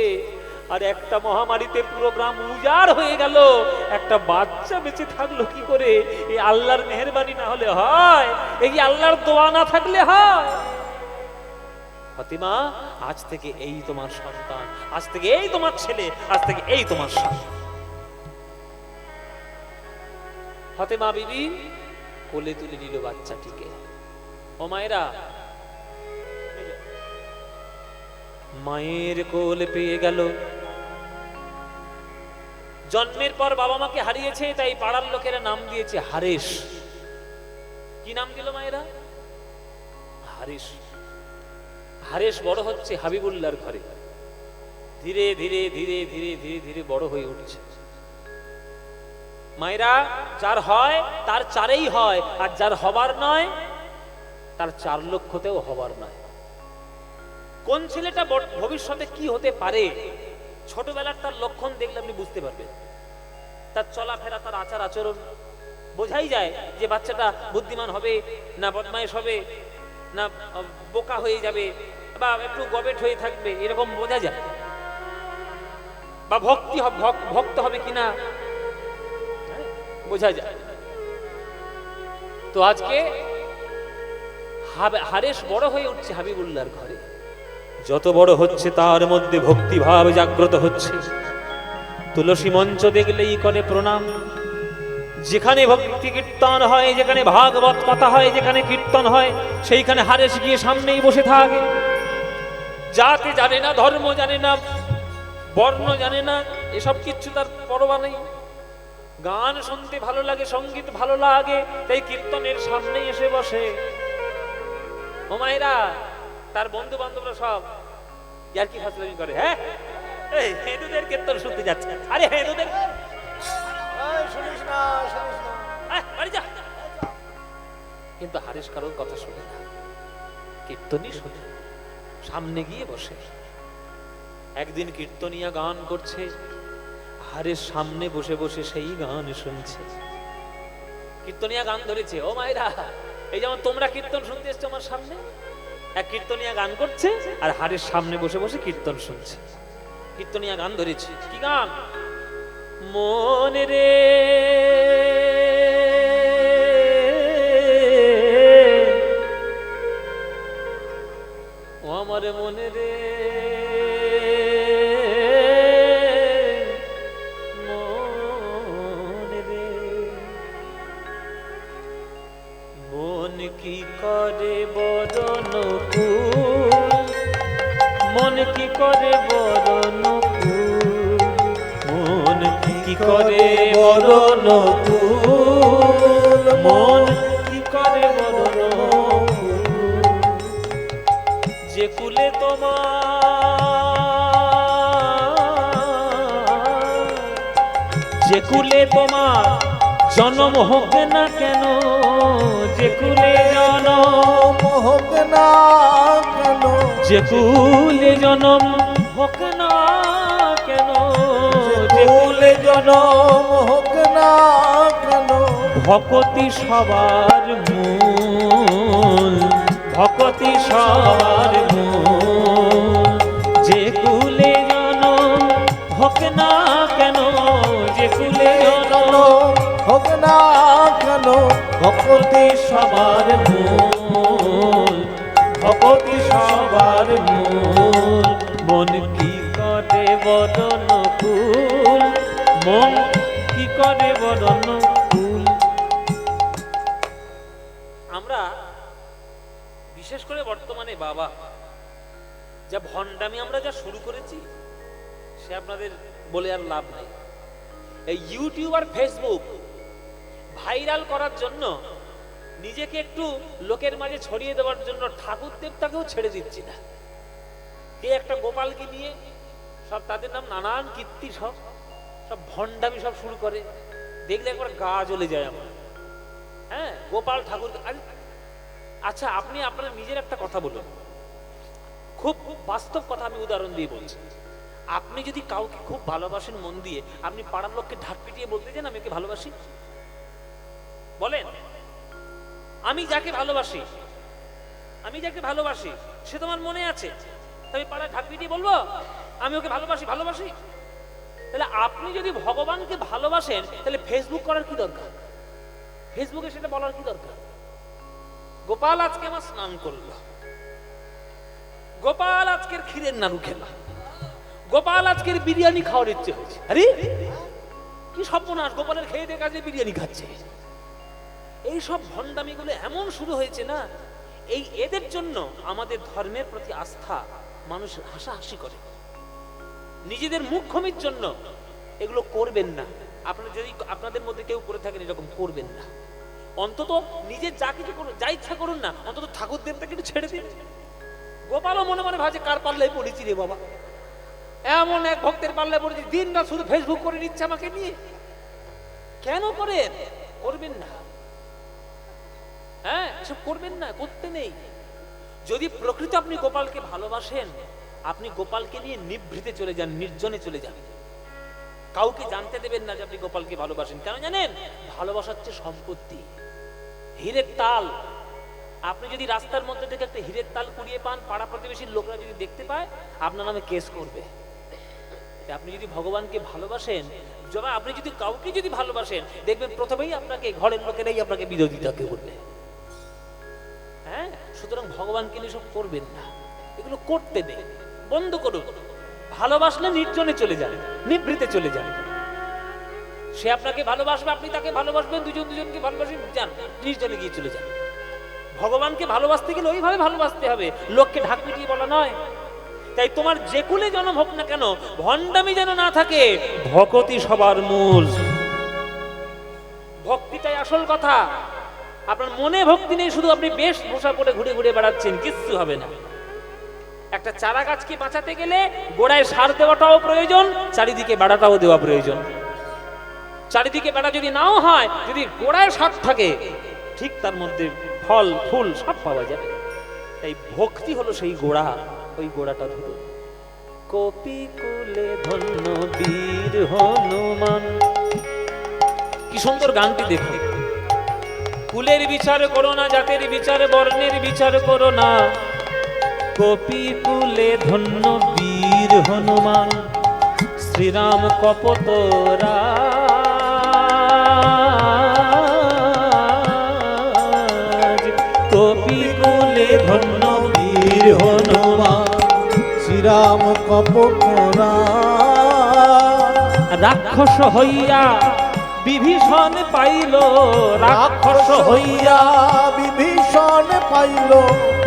আর একটা মহামারীতে পুরো গ্রাম উজাড় হয়ে গেল। একটা বাচ্চা বেঁচে থাকলো কি করে? এই আল্লাহর মেহেরবানি না হলে হয়? এই আল্লাহর দোয়া না থাকলে হয়? ফাতিমা, আজ থেকে এই তোমার সন্তান, আজ থেকে এই তোমার ছেলে, আজ থেকে এই তোমার স্বামী। ফাতেমা বিবি কোলে তুলে নিল বাচ্চাটিকে। ও মায়েরা, মায়ের কোল পেয়ে গেল। জন্মের পর বাবা মাকে হারিয়েছে, তাই পাড়ার লোকেরা নাম দিয়েছে হারেস। কি নাম দিল মায়েরা? হারেস। হারেস বড় হচ্ছে হাবিবুল্লাহর ঘরে, ধীরে ধীরে ধীরে ধীরে ধীরে ধীরে বড় হয়ে উঠছে। মায়েরা, যার হয় তার চারেই হয়, আর যার হবার নয় তার 4 লক্ষতেও হবার নয়। কোন ছেলেটা ভবিষ্যতে কি হতে পারে, ছোটবেলার তার লক্ষণ দেখলে আপনি বুঝতে পারবেন। তার চলাফেরা, তার আচার আচরণ বোঝাই যায় যে বাচ্চাটা বুদ্ধিমান হবে না বদমাইশ হবে, না বোকা হয়ে যাবে, বা একটু গবেট হয়ে থাকবে, এরকম বোঝা যায়। বা ভক্ত হবে কিনা বোঝা যায়। তো আজকে হারেস বড় হয়ে উঠছে হাবিবুল্লাহর ঘরে। যত বড় হচ্ছে তার মধ্যে ভক্তিভাব জাগ্রত হচ্ছে। তুলসী মঞ্চ দেখলেই করে প্রণাম। যেখানে ভক্তি কীর্তন হয়, যেখানে ভাগবত কথা হয়, যেখানে কীর্তন হয়, সেইখানে হারেস গিয়ে সামনেই বসে থাকে। জাতি জানে না, ধর্ম জানে না, বর্ণ জানে না, এসব কিচ্ছু তার পরোয়া নেই। গান শুনতে ভালো লাগে, সঙ্গীত ভালো লাগে, তাই কীর্তনের সামনে এসে বসে। ও মায়েরা, তার বন্ধু বান্ধবরা সব ইয়ার কি ফাজলামি করে। হ্যাঁ, এই হিন্দুদের কীর্তন শুনতে যাচ্ছে। আরে হিন্দুদের শুনিস না, শুনিস না, বাড়ি যা। কিন্তু হারেস কারোর কথা শুনে না, কীর্তনই শুনে, সামনে গিয়ে বসে। একদিন কীর্তনিয়া গান করছে, হারেস সামনে বসে বসে সেই গান শুনছে। কীর্তনিয়া গান ধরেছে। ও মায়েরা, এই যেমন তোমরা কীর্তন শুনতে এসছো আমার সামনে, এক কীর্তনিয়া গান করছে আর হারেস সামনে বসে বসে কীর্তন শুনছে। কীর্তনিয়া গান ধরেছে। কি গান? মন রে ও আমার মনে রে, মন কি করে বরণ ফুল, মন কি করে বরণ ফুল, মন কি করে বরণ ফুল, মন কি করে বরণ ফুল, যে কুলে তোমার, যে কুলে তোমার জন্ম হোক না কেন, যে কুলে জন্ম হোক না কেন, যে কুলে জন্ম হোক না কেন, যে কুলে জনম হোক না কেন, ভকতি সবার মূল, ভকতি সবার মূল। যে কুলে জনম হোক না কেন, যে কুলে জনম হোক না কেন, ভকতি সবার মূল, ভকতি সবার মূল। মন কি করে বদন কুল, মন কি করে বদন কুল। আমরা বিশেষ করে বর্তমানে বাবা যা ভণ্ডামি আমরা যা শুরু করেছি, সে আপনাদের বলে আর লাভ নাই। এই ইউটিউব আর ফেসবুক ভাইরাল করার জন্য, নিজেকে একটু লোকের মাঝে ছড়িয়ে দেওয়ার জন্য ঠাকুর দেবতাকেও ছেড়ে দিচ্ছি না। কে একটা গোপালকে নিয়ে সব তাদের নাম নানান কীর্তি, সব সব ভণ্ডামি সব শুরু করে, দেখলে একবার গা জ্বলে যায় আমার। হ্যাঁ, গোপাল ঠাকুর। আচ্ছা, আপনি আপনার নিজের একটা কথা বলুন, খুব বাস্তব কথা আমি উদাহরণ দিয়ে বলছি। আপনি যদি কাউকে খুব ভালোবাসেন মন দিয়ে, আপনি পাড়ার লোককে ঢাক পিটিয়ে বলতে চান আমি ওকে ভালোবাসি? বলেন। আমি যাকে ভালোবাসি, আমি যাকে ভালোবাসি সে তোমার মনে আছে, আমি পাড়ায় ঢাক পিটিয়ে বলবো আমি ওকে ভালোবাসি ভালোবাসি? তাহলে আপনি যদি ভগবানকে ভালোবাসেন, তাহলে ফেসবুক করার কি দরকার? ফেসবুকে সেটা বলার কি দরকার? গোপাল আজকে আমার স্নান করলো, গোপাল আজকের ক্ষীরের নাড়ু খেলা, গোপাল আজকের বিরিয়ানি খাওয়ার ইচ্ছে হয়েছে। আরে কি সর্বনাশ, গোপালের খেয়ে দিয়ে কাজে বিরিয়ানি খাচ্ছে। এই সব ভণ্ডামিগুলো এমন শুরু হয়েছে না, এই এদের জন্য আমাদের ধর্মের প্রতি আস্থা মানুষ হাসাহাসি করে। নিজেদের মুখ্যমির জন্য এগুলো করবেন না। আপনারা যদি আপনাদের মধ্যে কেউ করে থাকেন, এরকম করবেন না। অন্তত নিজের যা কিছু করুন, যা ইচ্ছা করুন না, অন্তত ঠাকুর দেবতাকে একটু ছেড়ে দিন। গোপালও মনে মনে ভাবছে কার পাল্লায় পড়েছি রে বাবা, এমন এক ভক্তের পাল্লায় পড়েছি, দিন রাত শুধু ফেসবুক করে নিচ্ছে আমাকে নিয়ে। কেন করেন? করবেন না। হ্যাঁ, এসব করবেন না, করতে নেই। যদি প্রকৃত আপনি গোপালকে ভালোবাসেন, আপনি গোপালকে নিয়ে নিভৃতে চলে যান, নির্জনে চলে যান, কাউকে জানতে দেবেন না যে আপনি গোপালকে ভালোবাসেন। কেন জানেন? ভালোবাসা হচ্ছে সম্পত্তি, হীরের তাল। আপনি যদি রাস্তার মধ্যে থেকে একটা হীরের তাল কুড়িয়ে পান, পাড়া প্রতিবেশীর লোকরা যদি দেখতে পায়, আপনার নামে কেস করবে। আপনি যদি ভগবানকে ভালোবাসেন, যখন আপনি যদি কাউকে যদি ভালোবাসেন, দেখবেন প্রথমেই আপনাকে ঘরের লোকেরাই আপনাকে বিরোধিতা করবে। হ্যাঁ, সুতরাং ভগবানকে নিয়ে সব করবেন না, এগুলো করতে নেই, বন্ধ করুন। ভালোবাসলে নির্জনে চলে যান, নিভৃতে চলে যান। সে আপনাকে ভালোবাসবে, আপনি তাকে ভালোবাসবেন, দুজন দুজনকে ভালোবাসবেন, যান নির্জনে গিয়ে চলে যান। ভগবানকে ভালোবাসতে গেলে ওইভাবে ভালোবাসতে হবে, লোককে ঢাক পিটিয়ে বলা নয়। তাই তোমার যে কুলে জন্ম হোক না কেন, ভণ্ডামি যেন না থাকে, ভকতি সবার মূল। ভক্তিটাই আসল কথা। আপনার মনে ভক্তি নেই, শুধু আপনি বেশ পোশাক পরে ঘুরে ঘুরে বেড়াচ্ছেন, কিচ্ছু হবে না। একটা চারা গাছকে বাঁচাতে গেলে গোড়ায় সার দেওয়াটাও প্রয়োজন, চারিদিকে বেড়াটাও দেওয়া প্রয়োজন। চারিদিকে বেড়া যদি নাও হয়, যদি গোড়ায় সার থাকে, ঠিক তার মধ্যে ফল ফুল সব পাওয়া যাবে। তাই ভক্তি হলো সেই গোড়া, ওই গোড়াটা ধরুন। কপি কুলে ধন্য বীর হনুমান, কি সুন্দর গানটি দেখুন। কুলের বিচার করো না, জাতের বিচার, বর্ণের বিচার করো না। কপি কুলে ধন্য বীর হনুমান, শ্রীরাম কপত রাজ। কপি কুলে ধন্য বীর হনুমান, শ্রীরাম কপত রাজ। রাক্ষস হইয়া বিভীষণ পাইল, রাক্ষস হইয়া বিভীষণ পাইল,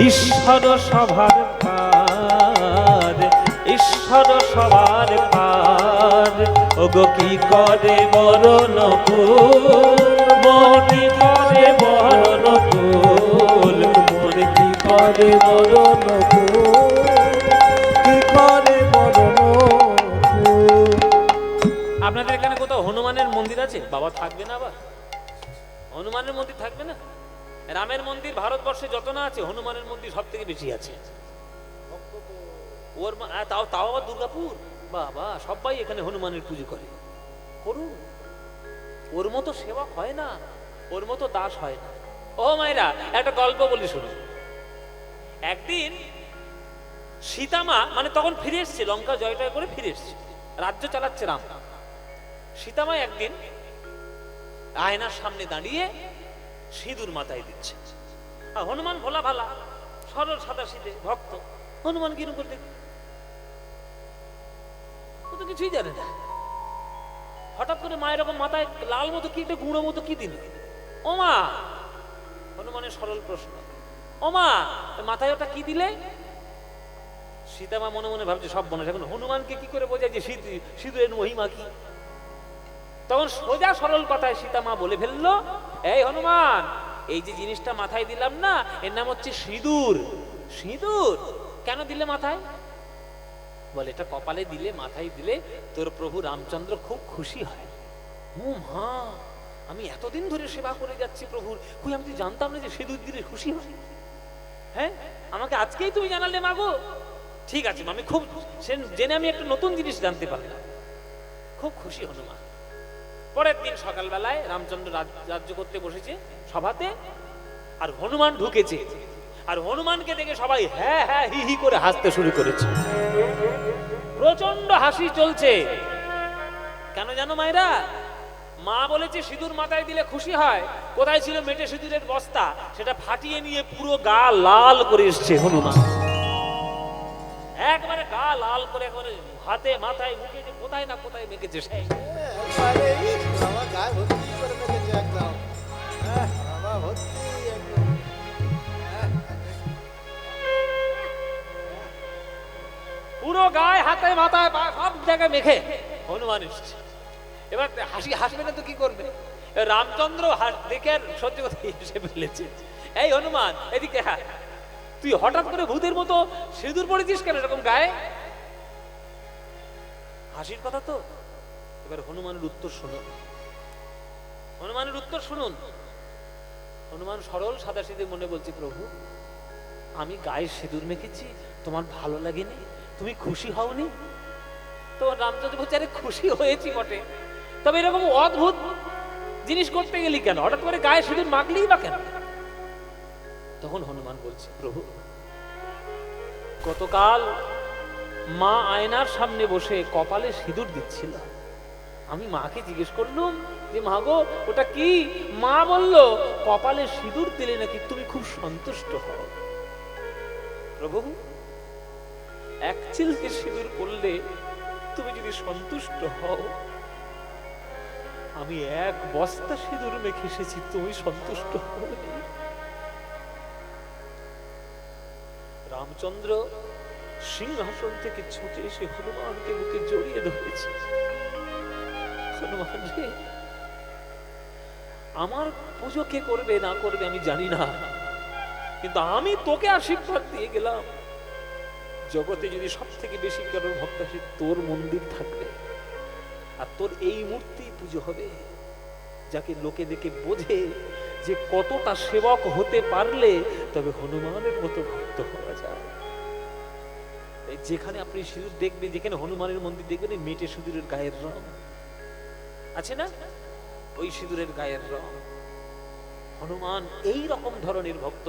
ঈশ্বর সভার পার, ঈশ্বর সভার পার। ওগো কি করে বরণ কুল, মনি করে বরণ কুল, মনে কি করে বরণ কুল, কি করে বরণ কুল। আপনাদের এখানে কোথাও হনুমানের মন্দির আছে? বাবা থাকবে না, আবার হনুমানের মন্দির থাকবে না? রামের মন্দির ভারতবর্ষে যত না আছে, হনুমানের মন্দির সব থেকে বেশি আছে। ওর তাও তাও আবার দুর্গাপুর, বাবা সবাই এখানে হনুমানের পুজো করে, করুন। ওর মতো সেবক হয় না, ওর মতো দাস হয় না। ও মায়েরা, একটা গল্প বলি শুনুন। একদিন সীতামা, মানে তখন ফিরে এসছে, লঙ্কা জয় টয় করে ফিরে এসছে, রাজ্য চালাচ্ছে রাম। সীতামা একদিন আয়নার সামনে দাঁড়িয়ে সিঁদুর মাথায় দিচ্ছে। আর হনুমান ভোলা ভালা, সরল সাদা সিধে ভক্ত, হনুমান কিরকম করে দেখবে, ও তো কিছুই জানে না। হঠাৎ করে মা এরকম মাথায় লাল মতো কি, গুঁড়ো মতো কি দিল? ও মা, হনুমানের সরল প্রশ্ন, ও মা মাথায় ওটা কি দিলে? সীতামা মনে মনে ভাবছে সব মনে, এখন হনুমানকে কি করে বোঝায় যে সিঁদুরের মহিমা কি? তখন সোজা সরল কথায় সীতামা বলে ফেললো, এই হনুমান, এই যে জিনিসটা মাথায় দিলাম না, এর নাম হচ্ছে সিঁদুর। সিঁদুর কেন দিলে মাথায়? বলে এটা কপালে দিলে, মাথায় দিলে তোর প্রভু রামচন্দ্র খুব খুশি হয়। ও মা, আমি এতদিন ধরে সেবা করে যাচ্ছি প্রভুর, কই আমি তো জানতাম না যে সিঁদুর দিলে খুশি হয়। হ্যাঁ, আমাকে আজকেই তুমি জানালে মাগো। ঠিক আছে, আমি খুব জেনে আমি একটা নতুন জিনিস জানতে পারলাম। খুব খুশি হনুমান। পরের দিন সকালবেলায় রামচন্দ্র রাজ্য করতে বসেছে সভাতে, আর হনুমান ঢুকেছে। আর হনুমানকে দেখে সবাই হ্যাঁ হ্যাঁ হি হি করে হাসতে শুরু করেছে। প্রচন্ড হাসি চলছে। কেন জানো মায়েরা? মা বলেছে সিঁদুর মাথায় দিলে খুশি হয়। কোথায় ছিল মেটে সিঁদুরের বস্তা, সেটা ফাটিয়ে নিয়ে পুরো গা লাল করে এসছে হনুমান। একবারে গা লাল করে, একবারে হাতে মাথায় মুখে যে কোথায় না কোথায় মেখেছে সেই। আমার গায়ে ভর্তি করে মেখেছে একদম। বাবা ভর্তি একদম। পুরো গায়ে হাতে মাথায় সব জায়গায় মেখে হনুমান এসছে। এবার হাসবে না তো কি করবে? রামচন্দ্র দেখে আর সত্যি কথা এসে ফেলেছে, এই হনুমান এদিকে, হ্যাঁ তুই হঠাৎ করে ভূতের মতো সিঁদুর পড়েছিস কেন এরকম গায়ে? হাসির কথা তো। এবার হনুমানের উত্তর শুনুন, হনুমানের উত্তর শুনুন। হনুমান সরল সাদাসিধে মনে বলছে, প্রভু আমি গায়ে সিঁদুর মেখেছি, তোমার ভালো লাগেনি? তুমি খুশি হওনি? তো রামচন্দ্র বলছে, আরে খুশি হয়েছি বটে, তবে এরকম অদ্ভুত জিনিস করতে গেলি কেন? হঠাৎ করে গায়ে সিঁদুর মাখলেই বা কেন? তখন হনুমান বলছে, প্রভু গতকাল মা আয়নার সামনে বসে কপালে সিঁদুর দিচ্ছিল। আমি মাকে জিজ্ঞেস করলুম যে মা গো ওটা কি? মা বলল কপালে সিঁদুর দিলে নাকি তুমি খুব সন্তুষ্ট হও। প্রভু এক চিলকে সিঁদুর করলে তুমি যদি সন্তুষ্ট হও, আমি এক বস্তা সিঁদুর মেখে এসেছি, তুমি সন্তুষ্ট হও। রামচন্দ্র সিংহাসন থেকে ছুটে এসে হনুমানকে বুকে জড়িয়ে ধরেছে। হনুমান রে, আমার পুজো কে করবে না করবে আমি জানি না, কিন্তু আমি তোকে আশীর্বাদ দিয়ে গেলাম, জগতে যদি সব থেকে বেশি কারোর ভক্ত আসে তোর মন্দির থাকবে, আর তোর এই মূর্তি পুজো হবে, যাকে লোকে দেখে বোঝে যে কতটা সেবক হতে পারলে তবে হনুমানের মতো ভক্ত হওয়া যায়। যেখানে আপনি সিঁদুর দেখবেন, যেখানে হনুমানের মন্দির দেখবেন, এই মেটে সিঁদুরের গায়ের রং আছে না, ওই সিঁদুরের গায়ের রং। হনুমান এই রকম ধরনের ভক্ত।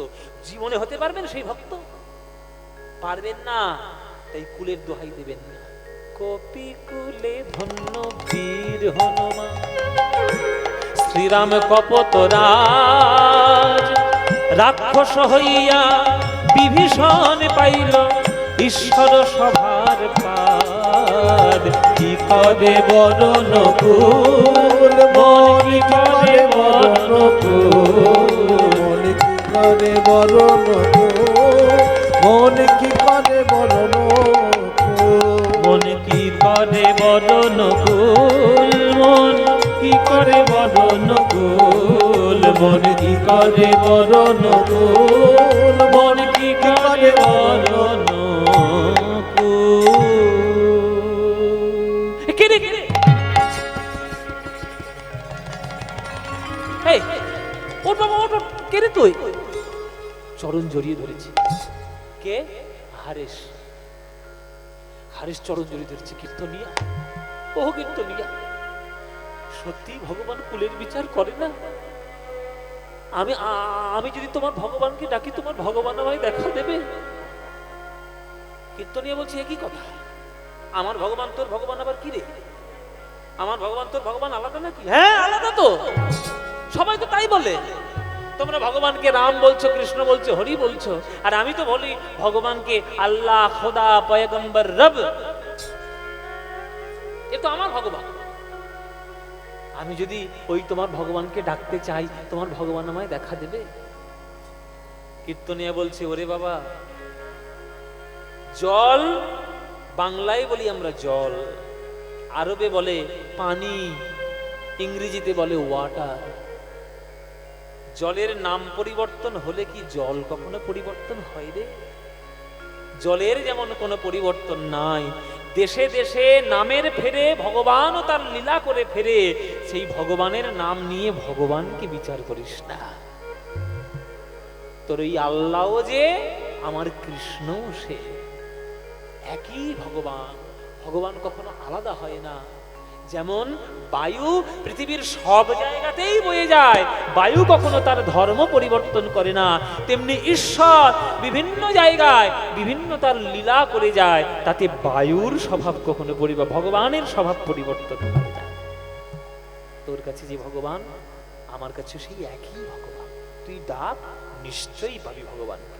জীবনে হতে পারবেন সেই ভক্ত? পারবেন না, তাই কুলের দোহাই দেবেন না। কপি কুলে ধন্য বীর হনুমান, শ্রীরাম কপতরাজ, রাক্ষস হইয়া বিভীষণ পাইল ঈশ্বর সভার পাদ। কি করে বরণ কুল, মন কি করে বরণ কুল, কি করে বরণ মন কি করে বরণ মন কি করে বরণ কুল, মন কি করে বরণ কুল, মন কি করে বরণ কুল, মন কি করে বরণ কুল। কে রে কে রে? এই ওর বাবা ওর, কে রে তুই? চরণ জড়িয়ে ধরেছি। কে? হারেশ। হারিস চরণ জড়ি ধরেছে, কীর্তনিয়া ও কীর্তনিয়া, সত্যি ভগবান কুলের বিচার করে না? আমি যদি তোমার ভগবানকে ডাকি, তোমার ভগবান আমায় দেখা দেবে? কীর্তনিয়া বলছে, একই কথা, আমার ভগবান তোর ভগবান আবার কি রে? আমার ভগবান তোর ভগবান আলাদা নাকি? হ্যাঁ আলাদা তো, সবাই তো তাই বলে। তোমরা ভগবানকে রাম বলছো, কৃষ্ণ বলছো, হরি বলছো, আর আমি তো বলি ভগবানকে আল্লাহ, খোদা, পয়গম্বর, রব। এ তো আমার ভগবান। আমি যদি ওই তোমার ভগবানকে ডাকতে চাই, তোমার ভগবান আমায় দেখা দেবে? কীর্তনিয়া বলছে, ওরে বাবা, জল বাংলায় বলি আমরা জল, আরবে বলে পানি, ইংরেজিতে বলে ওয়াটার। জলের নাম পরিবর্তন হলে কি জল কখনো পরিবর্তন হয় রে? জলের যেমন কোনো পরিবর্তন নাই, দেশে দেশে নামের ফেরে ভগবানও তার লীলা করে ফেরে, সেই ভগবানের নাম নিয়ে ভগবানকে বিচার করিস না। তোর ওই আল্লাহও যে, আমার কৃষ্ণও সে, একই ভগবান। ভগবান কখনো আলাদা হয় না। যেমন বায়ু পৃথিবীর সব জায়গাতেই বয়ে যায়, বায়ু কখনো তার ধর্ম পরিবর্তন করে না, তেমনি ঈশ্বর বিভিন্ন জায়গায় বিভিন্ন তার লীলা করে যায়, তাতে বায়ুর স্বভাব কখনো ভগবানের স্বভাব পরিবর্তন করে যায়। তোর কাছে যে ভগবান, আমার কাছে সেই একই ভগবান। তুই ডাক, নিশ্চয়ই পাবি ভগবানকে।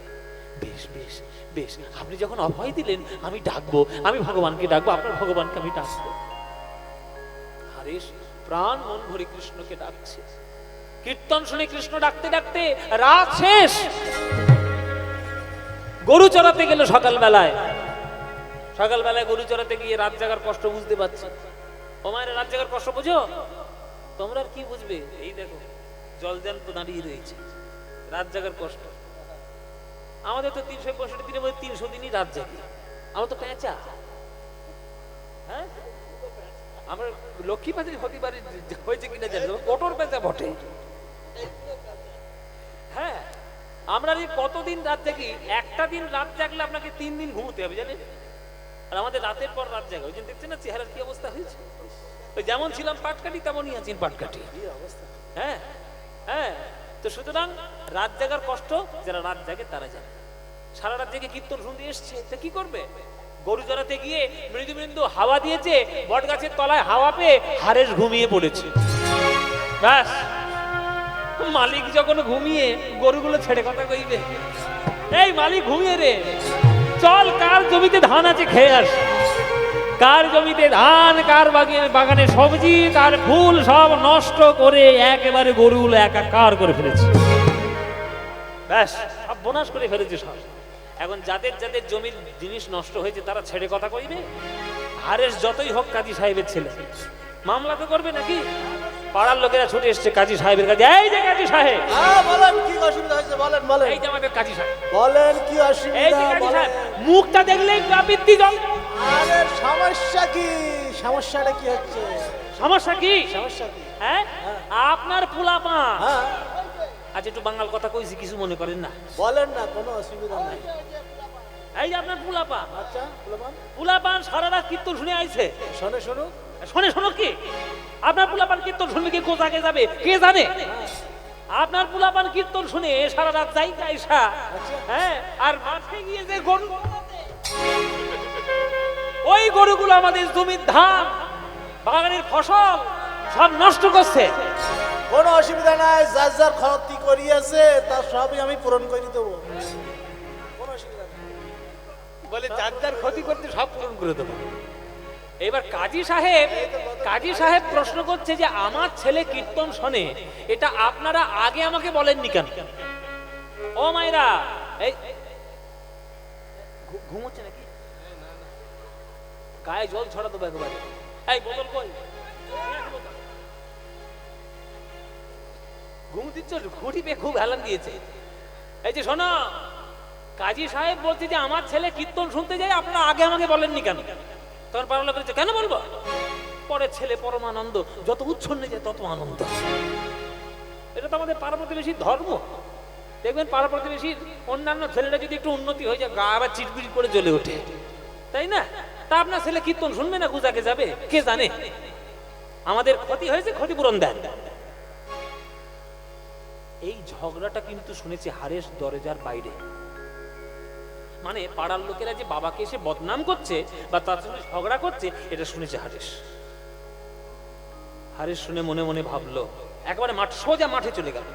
বেশ বেশ বেশ, আপনি যখন অভয় দিলেন, আমি ডাকবো, আমি ভগবানকে ডাকবো, আপনার ভগবানকে আমি ডাকবো। হারেশ প্রাণ মন ভরে কৃষ্ণকে ডাকছে। কীর্তন শুনে কৃষ্ণ ডাকতে ডাকতে রাত শেষ। গরু চড়াতে গেল সকালবেলায়। সকালবেলায় গরু চড়াতে গিয়ে রাত জাগার কষ্ট বুঝতে পারছে। ও মায়ের, রাত জাগার কষ্ট বুঝো? তোমরা আর কি বুঝবে? এই দেখো জল জ্যান্ত দাঁড়িয়ে রয়েছে, রাত জাগার কষ্ট। আমাদের তো 365 দিনের মধ্যে 300 দিনই রাত জাগি। আমরা তো পেঁচা। হ্যাঁ, আমরা লক্ষ্মী পাঁচি হতে পারি, হয়েছে কিনা জানি, কঠোর পেঁচা বটে। হ্যাঁ, আমরা কতদিন রাত জাগি? একটা দিন রাত জাগলে আপনাকে 3 দিন ঘুমোতে হবে, জানেন? আর আমাদের রাতের পর রাত জাগা, ওই জন্য দেখছেন না চেহারার কি অবস্থা হয়েছে। ওই যেমন ছিলাম পাটকাঠি, তেমনই আছেন পাটকাঠি। হ্যাঁ হ্যাঁ, তো সুতরাং রাত জাগার কষ্ট যারা রাত জাগে তারা জানে। সারা রাত জেগে কীর্তন শুনতে এসছে, তা কি করবে? গরু চড়াতে গিয়ে মৃদু মৃদু হাওয়া দিয়েছে, বট গাছের তলায় হাওয়া পেয়ে হারেস ঘুমিয়ে পড়েছে। ব্যাস, মালিক যখন ঘুমিয়ে, গরুগুলো ছেড়ে কথা কইবে, এই মালিক ঘুমিয়ে রে, চল কার জমিতে ধান আছে খেয়ে আস। কার জমিতে ধান, কার বাগানে সবজি, কার ফুল সব নষ্ট করে একেবারে গরুগুলো একাকার করে ফেলেছে। ব্যাস, সব বোনাস করে ফেলেছে সব। এখন যাদের যাদের জমির জিনিস নষ্ট হয়েছে তারা ছেড়ে কথা কইবে? হারেস যতই হোক কাজী সাহেবের ছেলে, মামলা তো করবে নাকি? পাড়ার লোকেরা ছুটে এসছে কাজী সাহেবের কাছে। এই যে কাজী সাহেব, বলেন কি অসুবিধা হয়েছে, বলেন বলেন। এই যে আমাদের কাজী সাহেব, বলেন কি এই অসুবিধা, যে কাজী বলেন। সাহেব, মুখটা দেখলেই কাপিত্তি জল। আরে সমস্যা কি? সমস্যাটা কি হচ্ছে? সমস্যা কি? সমস্যা কি? হ্যাঁ, আপনার পোলাপা। হ্যাঁ, আজ একটু বাঙাল কথা কইছি, কিছু মনে করেন না। বলেন না, কোনো অসুবিধা নাই। এই যে আপনার পোলাপা, আচ্ছা, বলবান। পোলাপান সারা রাত কীর্তন শুনে আইছে। শোনে শুনুক। শোনে শোনো কি, আপনার পোলাপান কীর্তন শুনবে কি কোথাকে যাবে কে জানে? আপনার পোলাপান কীর্তন শুনে সারা রাত যাই আইসা, হ্যাঁ, আর মাঠে গিয়ে যে গরু, ওই গরুগুলো আমাদের জমির ধান, বাগানের ফসল সব নষ্ট করছে। কোনো অসুবিধা নাই, যার যার ক্ষতি করিয়াছে তার সবই আমি পূরণ করে দেবো, কোনো অসুবিধা নেই। বলে যার যার ক্ষতি করতে সব পূরণ করে দেবো। এবার কাজী সাহেব প্রশ্ন করছে যে আমার ছেলে কীর্তন শোনে, এটা আপনারা আগে আমাকে বলেননি কেন? ও মায়েরা, এই ঘুমোচ্ছে নাকি? গায়ে জল ছড়া দেবো একবারে। এই বোতল কই? ঘুম দিচ্ছ? ঘুটি পেয়ে খুব হেলান দিয়েছে। এই যে শোনো, কাজী সাহেব বলছে যে আমার ছেলে কীর্তন শুনতে যায়, আপনারা আগে আমাকে বলেননি কেন? তখন পারলা বলেছে কেন বলবো? পরে ছেলে পরমানন্দ, যত উচ্ছন্নে যায় তত আনন্দ। এটা তো আমাদের পাড়া প্রতিবেশীর ধর্ম। দেখবেন পাড়া প্রতিবেশীর অন্যান্য ছেলেরা যদি একটু উন্নতি হয়ে যায়, গা আবার চিটপিট করে জ্বলে ওঠে, তাই না? তা আপনার ছেলে কীর্তন শুনবে না গুজাকে যাবে কে জানে, আমাদের ক্ষতি হয়েছে ক্ষতিপূরণ দেন। এই ঝগড়াটা কিন্তু শুনেছি হারেস দরজার বাইরে, মানে পাড়ার লোকেরা যে বাবাকে এসে বদনাম করছে বা তার সঙ্গে ঝগড়া করছে এটা শুনেছে হারেস। হারেস শুনে মনে মনে ভাবলো, একবারে সোজা মাঠে চলে গেল।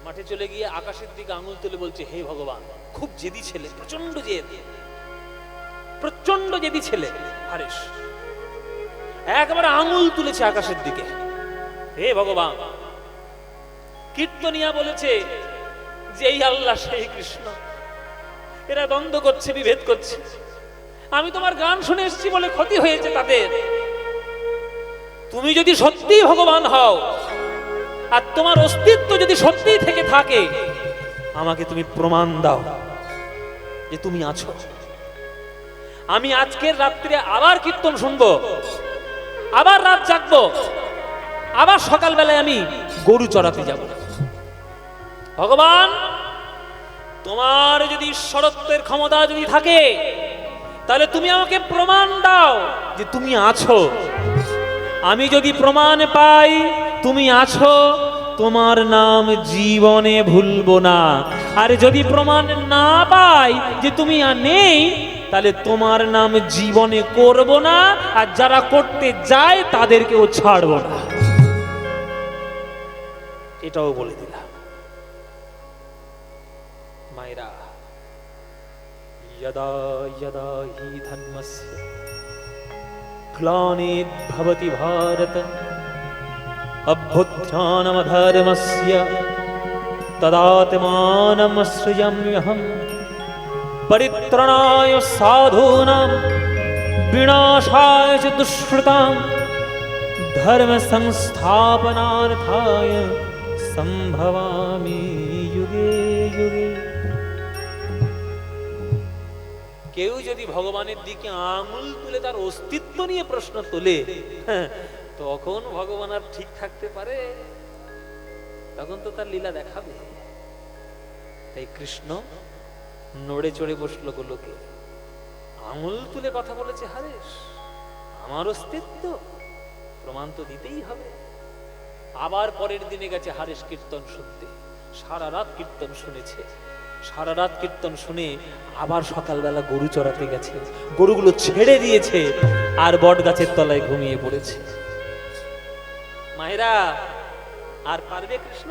মাঠে চলে গিয়ে আকাশের দিকে আঙুল তুলে বলছে, হে ভগবান, খুব জেদি ছেলে, প্রচন্ড জেদি ছেলে হারেস। একবারে আঙুল তুলেছে আকাশের দিকে, হে ভগবান, কীর্তনিয়া বলেছে যে এই আল্লাহ সেই কৃষ্ণ, এরা দ্বন্দ্ব করছে, বিভেদ করছে, আমি তোমার গান শুনে এসেছি বলে ক্ষতি হয়েছে তাদের। তুমি যদি সত্যিই ভগবান হও আর তোমার অস্তিত্ব যদি সত্যিই থেকে থাকে, আমাকে তুমি প্রমাণ দাও যে তুমি আছো। আমি আজকের রাত্রে আবার কীর্তন শুনবো, আবার রাত জাগবো, আবার সকালবেলায় আমি গরু চড়াতে যাব। ভগবান, তোমার যদি ঈশ্বরত্বের ক্ষমতা যদি থাকে, তাহলে তুমি আমাকে প্রমাণ দাও যে তুমি আছো। আমি যদি প্রমাণ পাই তুমি আছো, তোমার নাম জীবনে ভুলবো না। আর যদি প্রমাণ না পাই যে তুমি নেই, তাহলে তোমার নাম জীবনে করব না, আর যারা করতে যায় তাদেরকেও ছাড়ব না। এটাও বলে দিলাম। মায়েরা, यदा यदा हि धर्मस्य ग्लानिर्भवति भारत अभ्युत्थानमधर्मस्य तदात्मानं सृजाम्यहं परित्राणाय साधूनां विनाशाय च दुष्कृतां धर्म संस्थापनार्थाय संभवामि युगे युगे। কেউ যদি ভগবানের দিকে আঙুল তুলে তার অস্তিত্ব নিয়ে প্রশ্ন তোলে, তখন ভগবান আর ঠিক থাকতে পারে? তখন তো তার লীলা দেখাবে। তাই কৃষ্ণ নড়ে চড়ে বসলো গোলকে, আঙুল তুলে কথা বলেছে হারেস, আমার অস্তিত্ব প্রমাণ তো দিতেই হবে। আবার পরের দিনে গেছে হারেস কীর্তন শুনতে, সারা রাত কীর্তন শুনেছে। সারা রাত কীর্তন শুনে আবার সকালবেলা গরু চড়াতে গেছে, গরুগুলো ছেড়ে দিয়েছে আর বট গাছের তলায় ঘুমিয়ে পড়েছে। মায়েরা, আর পারবে কৃষ্ণ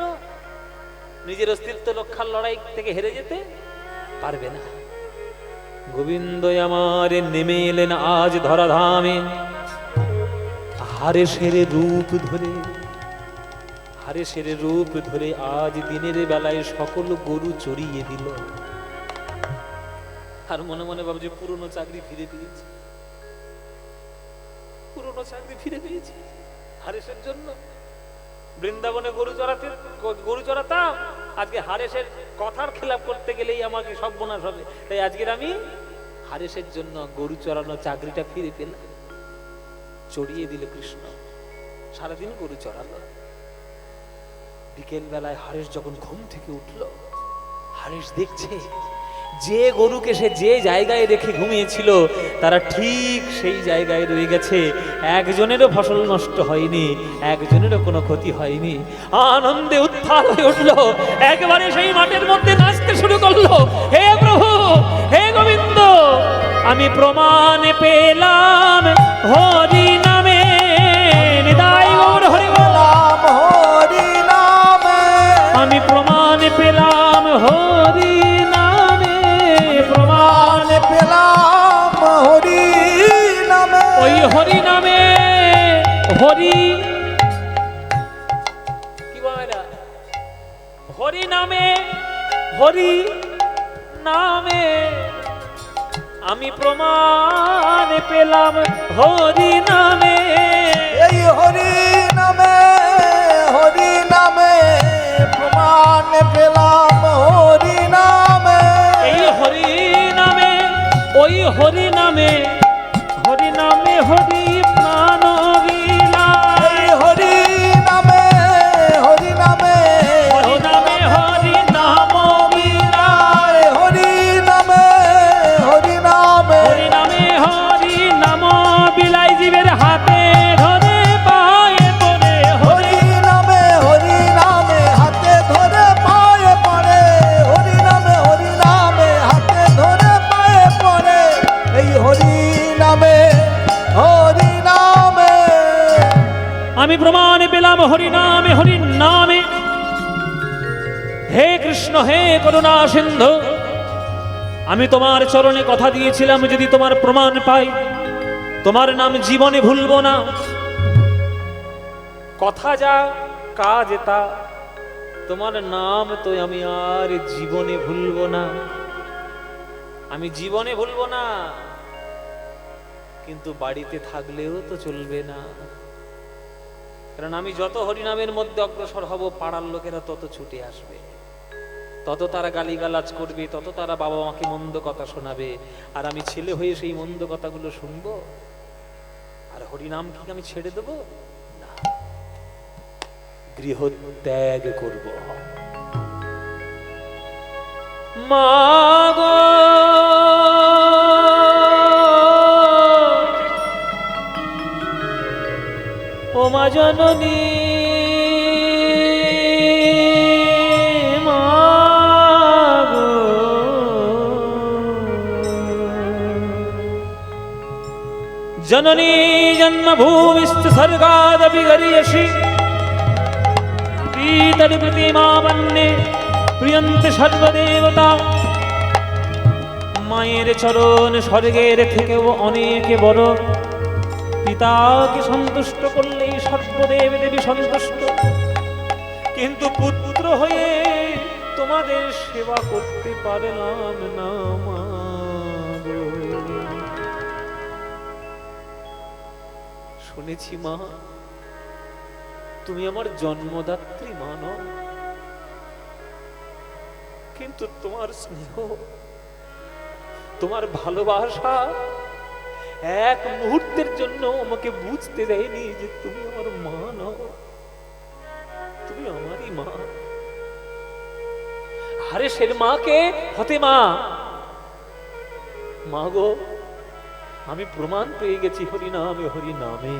নিজের অস্তিত্ব রক্ষার লড়াই থেকে হেরে যেতে? পারবে না। গোবিন্দ আমার নেমে এলেন আজ ধরাধামে, হারেসের রূপ ধরে, হারেসের রূপ ধরে আজ দিনের বেলায় সকল গরু চড়িয়ে দিল। আর মনে মনে ভাবছে পুরনো চাকরি ফিরে পেয়েছি, পুরনো চাকরি ফিরে পেয়েছি হারেসের জন্য। বৃন্দাবনে গরু চড়াতাম, আজকে হারেসের কথার খেলাপ করতে গেলেই আমাকে সর্বনাশ হবে। তাই আজকের আমি হারেসের জন্য গরু চড়ানো চাকরিটা ফিরে পেলাম। চড়িয়ে দিল কৃষ্ণ, সারাদিন গরু চড়ালো। বিকেল বেলায় হারেস যখন ঘুম থেকে উঠল, হারেস দেখছে যে গরুকে সে যে জায়গায় রেখে ঘুমিয়েছিল তারা ঠিক সেই জায়গায় রয়ে গেছে। একজনেরও ফসল নষ্ট হয়নি, একজনেরও কোনো ক্ষতি হয়নি। আনন্দে উত্থাল হয়ে উঠল, একবারে সেই মাঠের মধ্যে নাচতে শুরু করলো। হে প্রভু, হে গোবিন্দ, আমি প্রমাণ পেলাম হরি নামে, নিতাই গৌর হরি বলাম হরি নামে। আমি প্রমাণ পেলাম হরি নামে, প্রমাণ পেলাম হরি নামে। ওই হরি নামে, হরি কি বলে, হরি নামে, হরি নামে আমি প্রমাণ পেলাম হরি নামে। এই হরি নামে, হরি নামে প্রমাণ পেলাম হরি নামে। এই হরি নামে, ওই হরি নামে, হরি নামে হরি প্রাণ বিলায়। হরি নামে, হরি নামে, হরি নামে হরি নাম বিলায়। হরি নামে, হরি নামে, হরি নামে আমি প্রমাণ পেলাম হরিনামে হরিনামে। হে কৃষ্ণ, হে করুণা সিন্ধু, আমি তোমার চরণে কথা দিয়েছিলাম যদি তোমার প্রমাণ পাই তোমার নাম জীবনে ভুলবো না। কথা যা কাজ তা, তোমার নাম তো আমি আর জীবনে ভুলবো না। আমি জীবনে ভুলবো না, কিন্তু বাড়িতে থাকলেও তো চলবে না। কারণ আমি যত হরিনামের মধ্যে অগ্রসর হব, পাড়ার লোকেরা তত ছুটে আসবে, তত তারা গালিগালাজ করবে, তত তারা বাবা মাকে মন্দ কথা শোনাবে। আর আমি ছেলে হয়ে সেই মন্দ কথাগুলো শুনবো? আর হরিনাম কি আমি ছেড়ে দেব? না, গৃহ ত্যাগ করব। মা গো, ও মা জননী, মা গো, জননী জন্মভূমিশ্চ স্বর্গাদপি গরীয়সি, পিতরি প্রতিমাবন্যে প্রিয়ন্তে সর্বদেবতা। মায়ের চরণ স্বর্গের থেকেও অনেক বড়। পিতাকে সন্তুষ্ট করলেই সর্বদেব দেবী সন্তুষ্ট, কিন্তু পুত্র হয়ে তোমাদের সেবা করতে পারলাম না মা গো। শুনেছি মা, তুমি আমার জন্মদাত্রী মা নও, কিন্তু তোমার স্নেহ, তোমার ভালোবাসা এক মুহূর্তের জন্য আমাকে বুঝতে দেয়নি যে তুমি আমার মা নও, তুমি আমারই মা। আরে সের মাকে হতে মা। মা গো, আমি প্রমাণ পেয়ে গেছি হরিনামে হরিনামে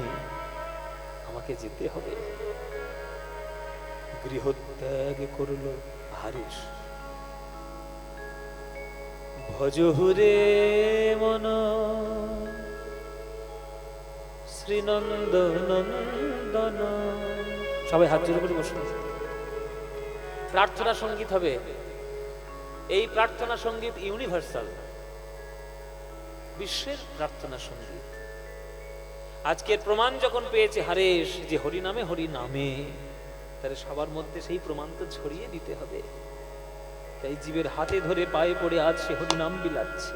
আমাকে যেতে হবে। গৃহত্যাগ করলো হারিস। ভজহুরে মন শ্রীনন্দ নন্দন। সবাই হাত জোড় করে বসুন। প্রার্থনা সঙ্গীত হবে। এই প্রার্থনা সঙ্গীত ইউনিভার্সাল, বিশ্বের প্রার্থনা সঙ্গীত। আজকের প্রমাণ যখন পেয়েছে হারেশ যে হরিনামে হরিনামে, তাহলে সবার মধ্যে সেই প্রমাণ তো ছড়িয়ে দিতে হবে। তাই জীবের হাতে ধরে পায়ে পড়ে আজ সে হরিনাম বিলাচ্ছে।